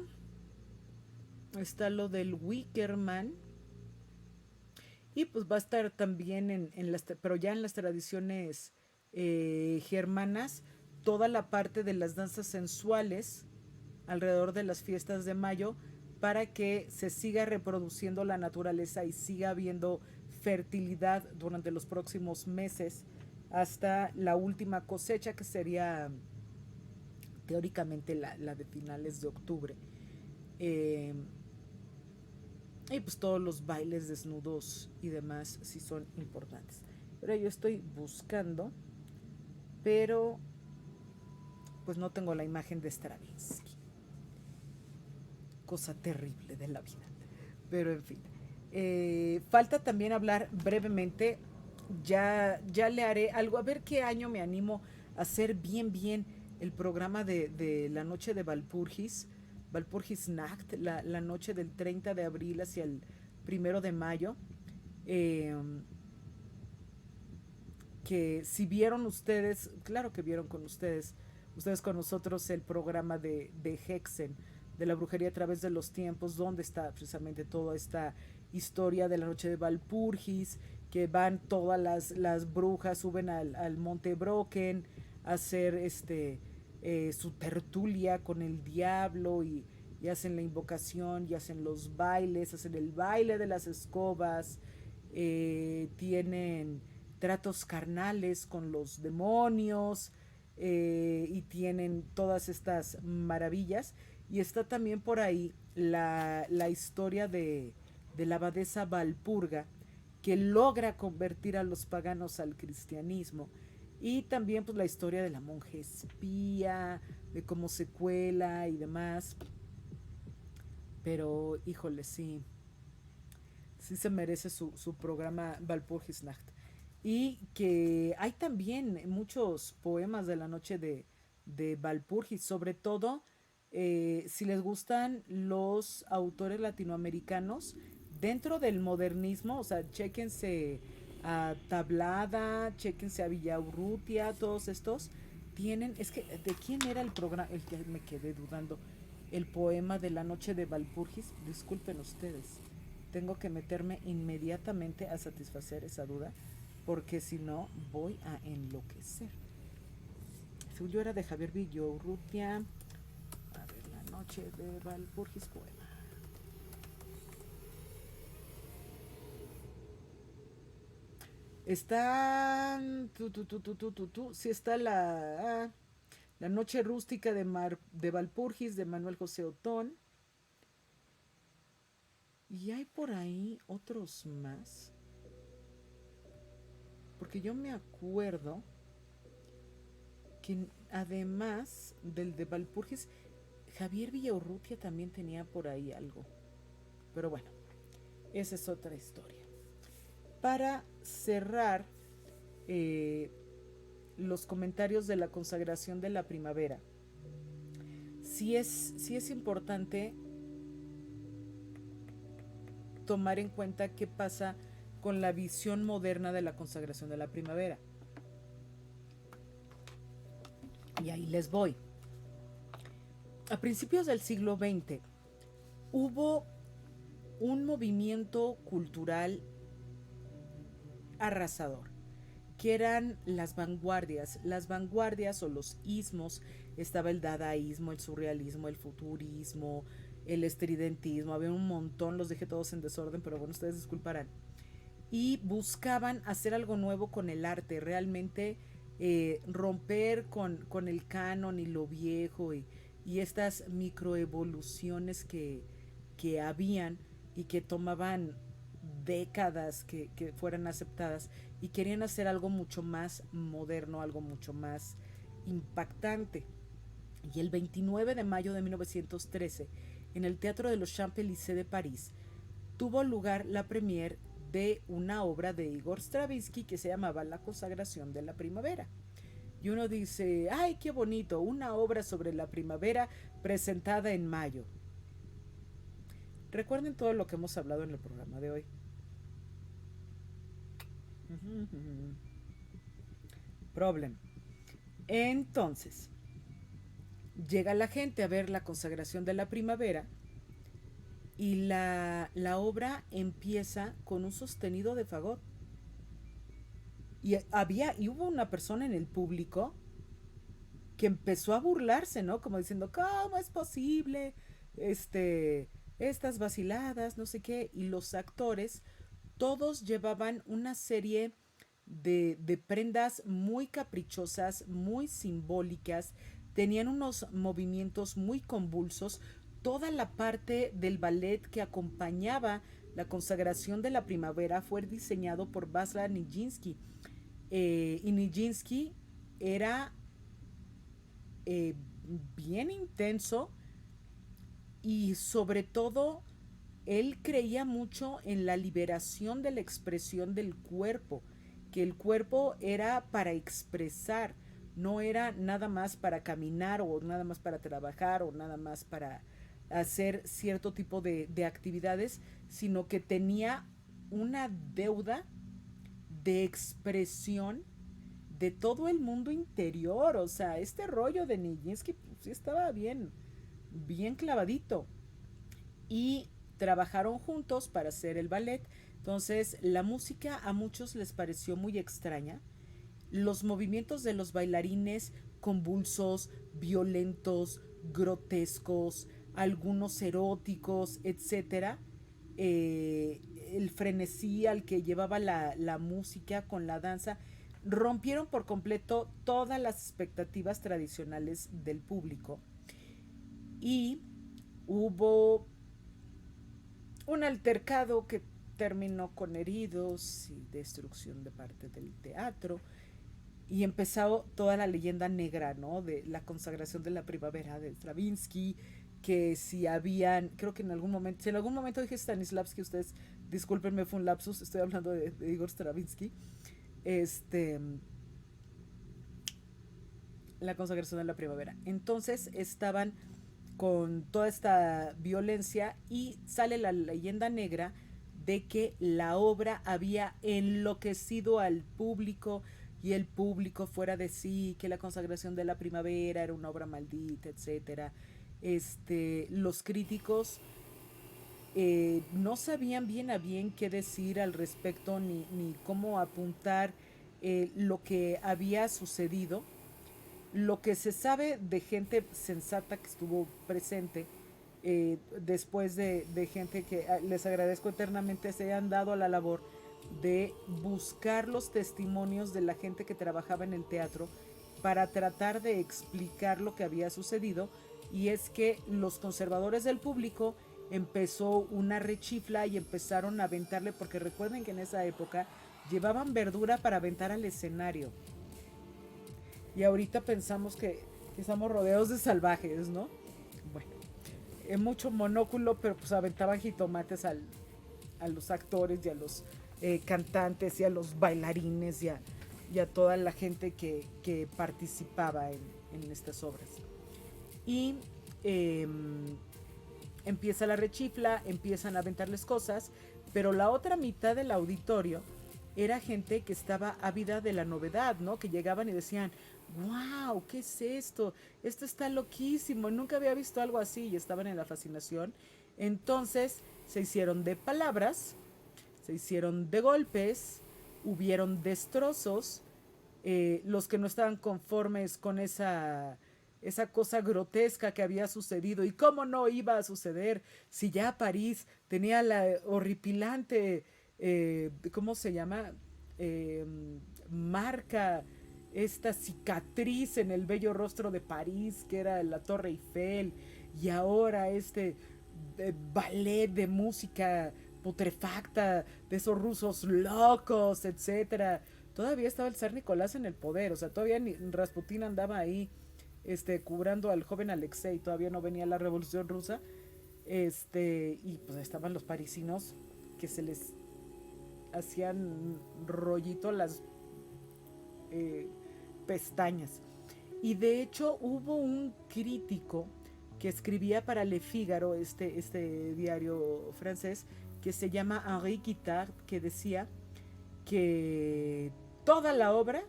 está lo del Wickerman, y pues va a estar también pero ya en las tradiciones germanas, toda la parte de las danzas sensuales alrededor de las fiestas de mayo para que se siga reproduciendo la naturaleza y siga habiendo fertilidad durante los próximos meses hasta la última cosecha, que sería teóricamente la de finales de octubre. Y pues todos los bailes desnudos y demás sí son importantes. Pero yo estoy buscando, pero pues no tengo la imagen de Stravinsky. Cosa terrible de la vida. Pero en fin. Falta también hablar brevemente. Ya le haré algo. A ver qué año me animo a hacer bien el programa de la noche de Walpurgis. Walpurgisnacht, la noche del 30 de abril hacia el 1 de mayo. Que si vieron ustedes, claro que vieron con ustedes con nosotros el programa de Hexen, de la brujería a través de los tiempos, donde está precisamente toda esta historia de la noche de Walpurgis, que van todas las brujas, suben al monte Brocken a hacer su tertulia con el diablo y hacen la invocación y hacen los bailes, hacen el baile de las escobas, tienen tratos carnales con los demonios y tienen todas estas maravillas. Y está también por ahí la historia de la abadesa Valpurga, que logra convertir a los paganos al cristianismo. Y también pues la historia de la monja espía, de cómo se cuela y demás. Pero, híjole, sí, sí se merece su programa Walpurgisnacht. Y que hay también muchos poemas de la noche de Walpurgis, sobre todo si les gustan los autores latinoamericanos dentro del modernismo, o sea, chéquense a Tablada, chéquense a Villaurrutia, todos estos tienen, es que, ¿de quién era el programa? El que me quedé dudando. El poema de la noche de Walpurgis, disculpen ustedes, tengo que meterme inmediatamente a satisfacer esa duda, porque si no voy a enloquecer. Según yo era de Javier Villaurrutia. A ver, la noche de Walpurgis poema. Está. Sí, está la noche rústica de Walpurgis de Manuel José Otón. Y hay por ahí otros más. Porque yo me acuerdo que además del de Valpurgis, Javier Villaurrutia también tenía por ahí algo. Pero bueno, esa es otra historia. Para cerrar eh, los comentarios de la consagración de la primavera, sí es importante tomar en cuenta qué pasa con la visión moderna de la consagración de la primavera. Y ahí les voy. A principios del siglo XX hubo un movimiento cultural arrasador, que eran las vanguardias o los ismos. Estaba el dadaísmo, el surrealismo, el futurismo, el estridentismo, había un montón, los dejé todos en desorden, pero bueno, ustedes disculparán. Y buscaban hacer algo nuevo con el arte, realmente romper con el canon y lo viejo y estas microevoluciones que habían y que tomaban décadas que fueran aceptadas y querían hacer algo mucho más moderno, algo mucho más impactante. Y el 29 de mayo de 1913, en el Teatro de los Champs-Élysées de París, tuvo lugar la premier de una obra de Igor Stravinsky que se llamaba La consagración de la primavera. Y uno dice, ay, qué bonito, una obra sobre la primavera presentada en mayo. Recuerden todo lo que hemos hablado en el programa de hoy. Problem. Entonces, llega la gente a ver la consagración de la primavera y la obra empieza con un sostenido de fagot. Y hubo una persona en el público que empezó a burlarse, ¿no? Como diciendo, ¿cómo es posible? Este, estas vaciladas, no sé qué. Y los actores, todos llevaban una serie de prendas muy caprichosas, muy simbólicas, tenían unos movimientos muy convulsos. Toda la parte del ballet que acompañaba la consagración de la primavera fue diseñado por Václav Nijinsky. Y Nijinsky era eh, bien intenso y sobre todo él creía mucho en la liberación de la expresión del cuerpo, que el cuerpo era para expresar, no era nada más para caminar o nada más para trabajar o nada más para hacer cierto tipo de actividades, sino que tenía una deuda de expresión de todo el mundo interior. O sea, este rollo de Nijinsky pues, sí estaba bien clavadito. Y trabajaron juntos para hacer el ballet. Entonces, la música a muchos les pareció muy extraña. Los movimientos de los bailarines convulsos, violentos, grotescos, algunos eróticos, etcétera. El frenesí al que llevaba la música con la danza rompieron por completo todas las expectativas tradicionales del público y hubo un altercado que terminó con heridos y destrucción de parte del teatro y empezó toda la leyenda negra, ¿no? De la consagración de la primavera de Stravinsky, que si habían, creo que en algún momento, si en algún momento dije Stanislavski, ustedes discúlpenme, fue un lapsus, estoy hablando de Igor Stravinsky, este, la consagración de la primavera. Entonces estaban con toda esta violencia y sale la leyenda negra de que la obra había enloquecido al público y el público fuera de sí, que la consagración de la primavera era una obra maldita, etcétera. Los críticos no sabían bien a bien qué decir al respecto ni cómo apuntar lo que había sucedido. Lo que se sabe de gente sensata que estuvo presente, después de gente que les agradezco eternamente se hayan dado a la labor de buscar los testimonios de la gente que trabajaba en el teatro para tratar de explicar lo que había sucedido, y es que los conservadores del público empezó una rechifla y empezaron a aventarle, porque recuerden que en esa época llevaban verdura para aventar al escenario. Y ahorita pensamos que estamos rodeados de salvajes, ¿no? Bueno, mucho monóculo, pero pues aventaban jitomates a los actores y a los cantantes y a los bailarines y a toda la gente que participaba en estas obras. Y empieza la rechifla, empiezan a aventarles cosas, pero la otra mitad del auditorio era gente que estaba ávida de la novedad, ¿no? Que llegaban y decían, wow, ¿qué es esto? Esto está loquísimo, nunca había visto algo así, y estaban en la fascinación. Entonces se hicieron de palabras, se hicieron de golpes, hubieron destrozos, los que no estaban conformes con esa cosa grotesca que había sucedido. ¿Y cómo no iba a suceder si ya París tenía la horripilante, ¿cómo se llama? Eh, Marca, esta cicatriz en el bello rostro de París, que era la Torre Eiffel, y ahora ballet de música putrefacta, de esos rusos locos, etcétera. Todavía estaba el zar Nicolás en el poder, o sea, todavía Rasputín andaba ahí cubrando al joven Alexei, todavía no venía la revolución rusa, y pues estaban los parisinos que se les hacían rollito las eh, pestañas. Y de hecho hubo un crítico que escribía para Le Figaro, este diario francés, que se llama Henri Guittard, que decía que toda la obra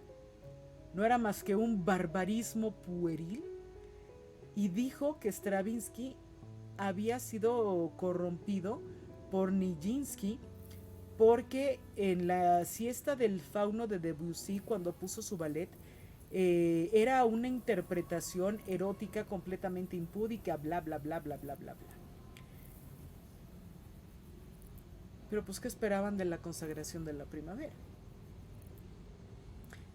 no era más que un barbarismo pueril, y dijo que Stravinsky había sido corrompido por Nijinsky porque en la siesta del fauno de Debussy, cuando puso su ballet, era una interpretación erótica completamente impúdica, bla, bla, bla, bla, bla, bla, bla. Pero pues, ¿qué esperaban de la consagración de la primavera?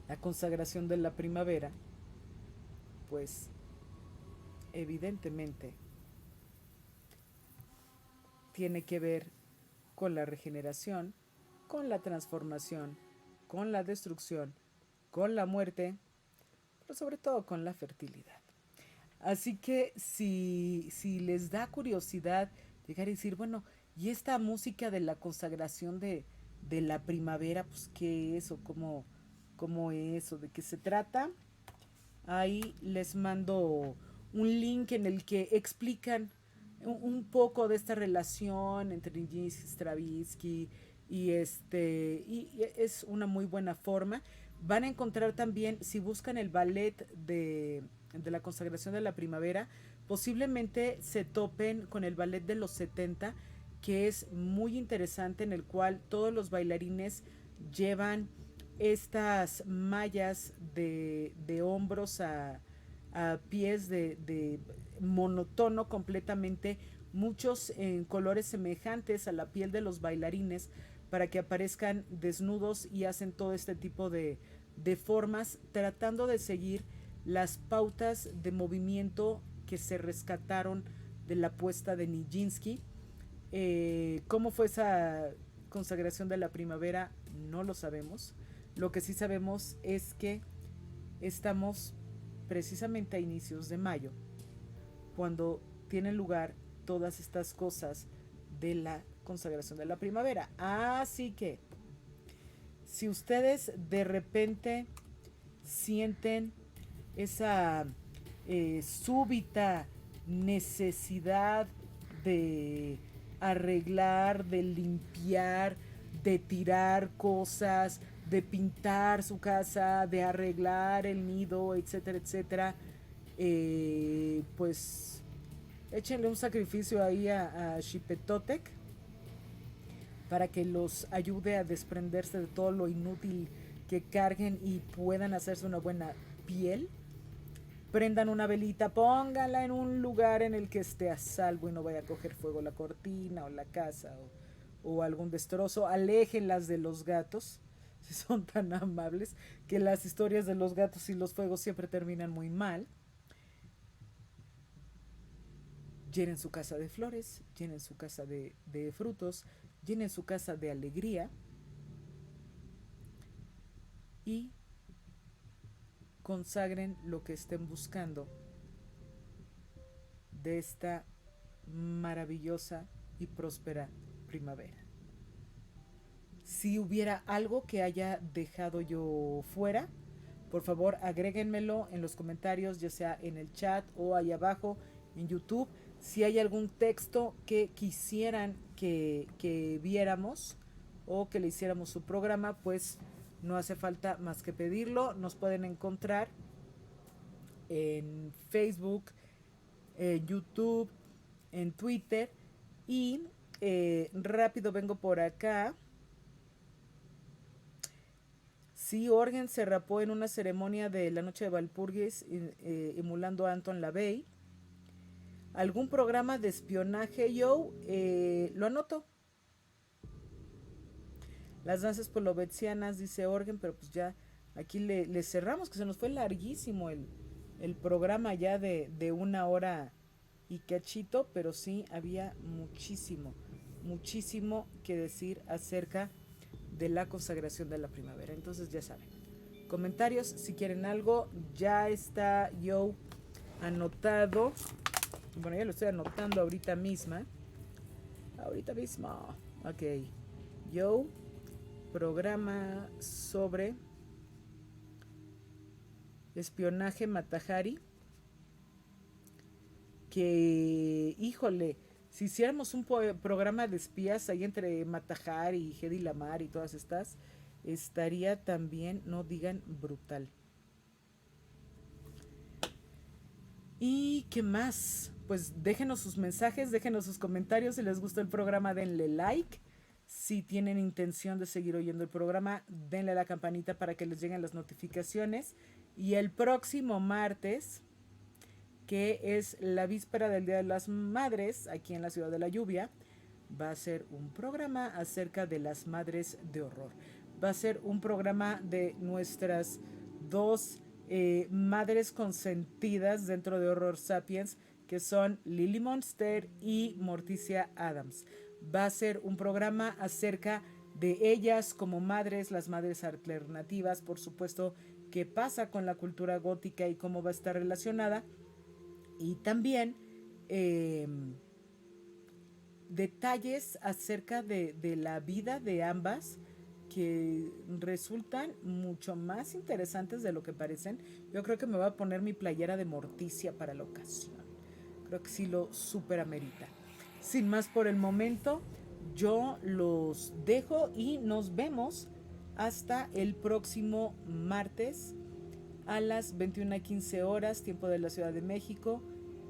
La consagración de la primavera, pues, evidentemente, tiene que ver con la regeneración, con la transformación, con la destrucción, con la muerte, pero sobre todo con la fertilidad. Así que si les da curiosidad llegar y decir, bueno, ¿y esta música de la consagración de la primavera, pues qué es o cómo es o de qué se trata? Ahí les mando un link en el que explican un poco de esta relación entre Nijinsky y Stravinsky, y es una muy buena forma. Van a encontrar también, si buscan el ballet de la consagración de la primavera, posiblemente se topen con el ballet de los 70, que es muy interesante, en el cual todos los bailarines llevan estas mallas de hombros a pies de monotono completamente, muchos en colores semejantes a la piel de los bailarines para que aparezcan desnudos y hacen todo este tipo de formas tratando de seguir las pautas de movimiento que se rescataron de la puesta de Nijinsky. ¿Cómo fue esa consagración de la primavera? No lo sabemos. Lo que sí sabemos es que estamos precisamente a inicios de mayo, cuando tienen lugar todas estas cosas de la consagración de la primavera. Así que, si ustedes de repente sienten esa súbita necesidad de arreglar, de limpiar, de tirar cosas, de pintar su casa, de arreglar el nido, etcétera, etcétera, pues échenle un sacrificio ahí a Xipetotec para que los ayude a desprenderse de todo lo inútil que carguen y puedan hacerse una buena piel. Prendan una velita, pónganla en un lugar en el que esté a salvo y no vaya a coger fuego la cortina o la casa o algún destrozo. Aléjenlas de los gatos, si son tan amables, que las historias de los gatos y los fuegos siempre terminan muy mal. Llenen su casa de flores, llenen su casa de frutos, llenen su casa de alegría y consagren lo que estén buscando de esta maravillosa y próspera primavera. Si hubiera algo que haya dejado yo fuera, por favor agréguenmelo en los comentarios, ya sea en el chat o ahí abajo en YouTube. Si hay algún texto que quisieran que viéramos o que le hiciéramos su programa, pues no hace falta más que pedirlo. Nos pueden encontrar en Facebook, en YouTube, en Twitter y rápido vengo por acá. Sí, Orgen se rapó en una ceremonia de la noche de Valpurgis emulando a Anton LaVey. ¿Algún programa de espionaje, yo? Lo anoto. Las danzas polovetzianas, dice Orgen, pero pues ya aquí le cerramos, que se nos fue larguísimo el programa ya de 1 hora y cachito, pero sí había muchísimo, muchísimo que decir acerca de la consagración de la primavera. Entonces ya saben, comentarios si quieren algo, ya está yo anotado. Bueno, ya lo estoy anotando ahorita misma. Ahorita mismo. Ok. Yo, programa sobre espionaje Matajari. Que, híjole, si hiciéramos un programa de espías ahí entre Matajari y Hedy Lamar y todas estas, estaría también, no digan, brutal. ¿Y qué más? Pues déjenos sus mensajes, déjenos sus comentarios. Si les gustó el programa, denle like. Si tienen intención de seguir oyendo el programa, denle a la campanita para que les lleguen las notificaciones. Y el próximo martes, que es la víspera del Día de las Madres, aquí en la Ciudad de la Lluvia, va a ser un programa acerca de las madres de horror. Va a ser un programa de nuestras dos madres consentidas dentro de Horror Sapiens, que son Lily Monster y Morticia Adams. Va a ser un programa acerca de ellas como madres, las madres alternativas, por supuesto, qué pasa con la cultura gótica y cómo va a estar relacionada. Y también detalles acerca de la vida de ambas que resultan mucho más interesantes de lo que parecen. Yo creo que me voy a poner mi playera de Morticia para la ocasión. Creo que sí lo super amerita. Sin más por el momento, yo los dejo y nos vemos hasta el próximo martes a las 21:15 tiempo de la Ciudad de México,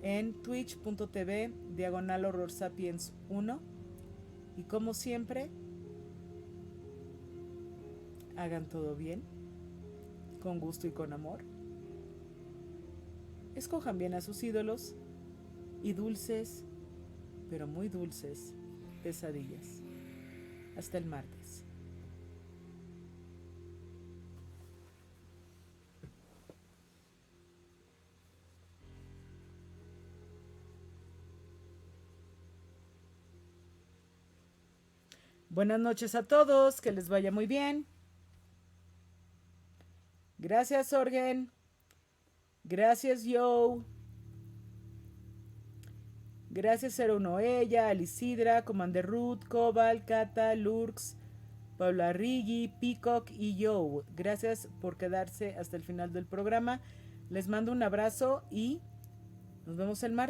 en twitch.tv /Horror Sapiens 1. Y como siempre, hagan todo bien, con gusto y con amor. escojan bien a sus ídolos y dulces, pero muy dulces, pesadillas. Hasta el martes. Buenas noches a todos, que les vaya muy bien. Gracias, Orgen. Gracias, Joe. Gracias, 01 Ella, Alicidra, Commander Ruth, Cobal, Cata, Lurks, Paula Rigi, Peacock y Joe. Gracias por quedarse hasta el final del programa. Les mando un abrazo y nos vemos el martes.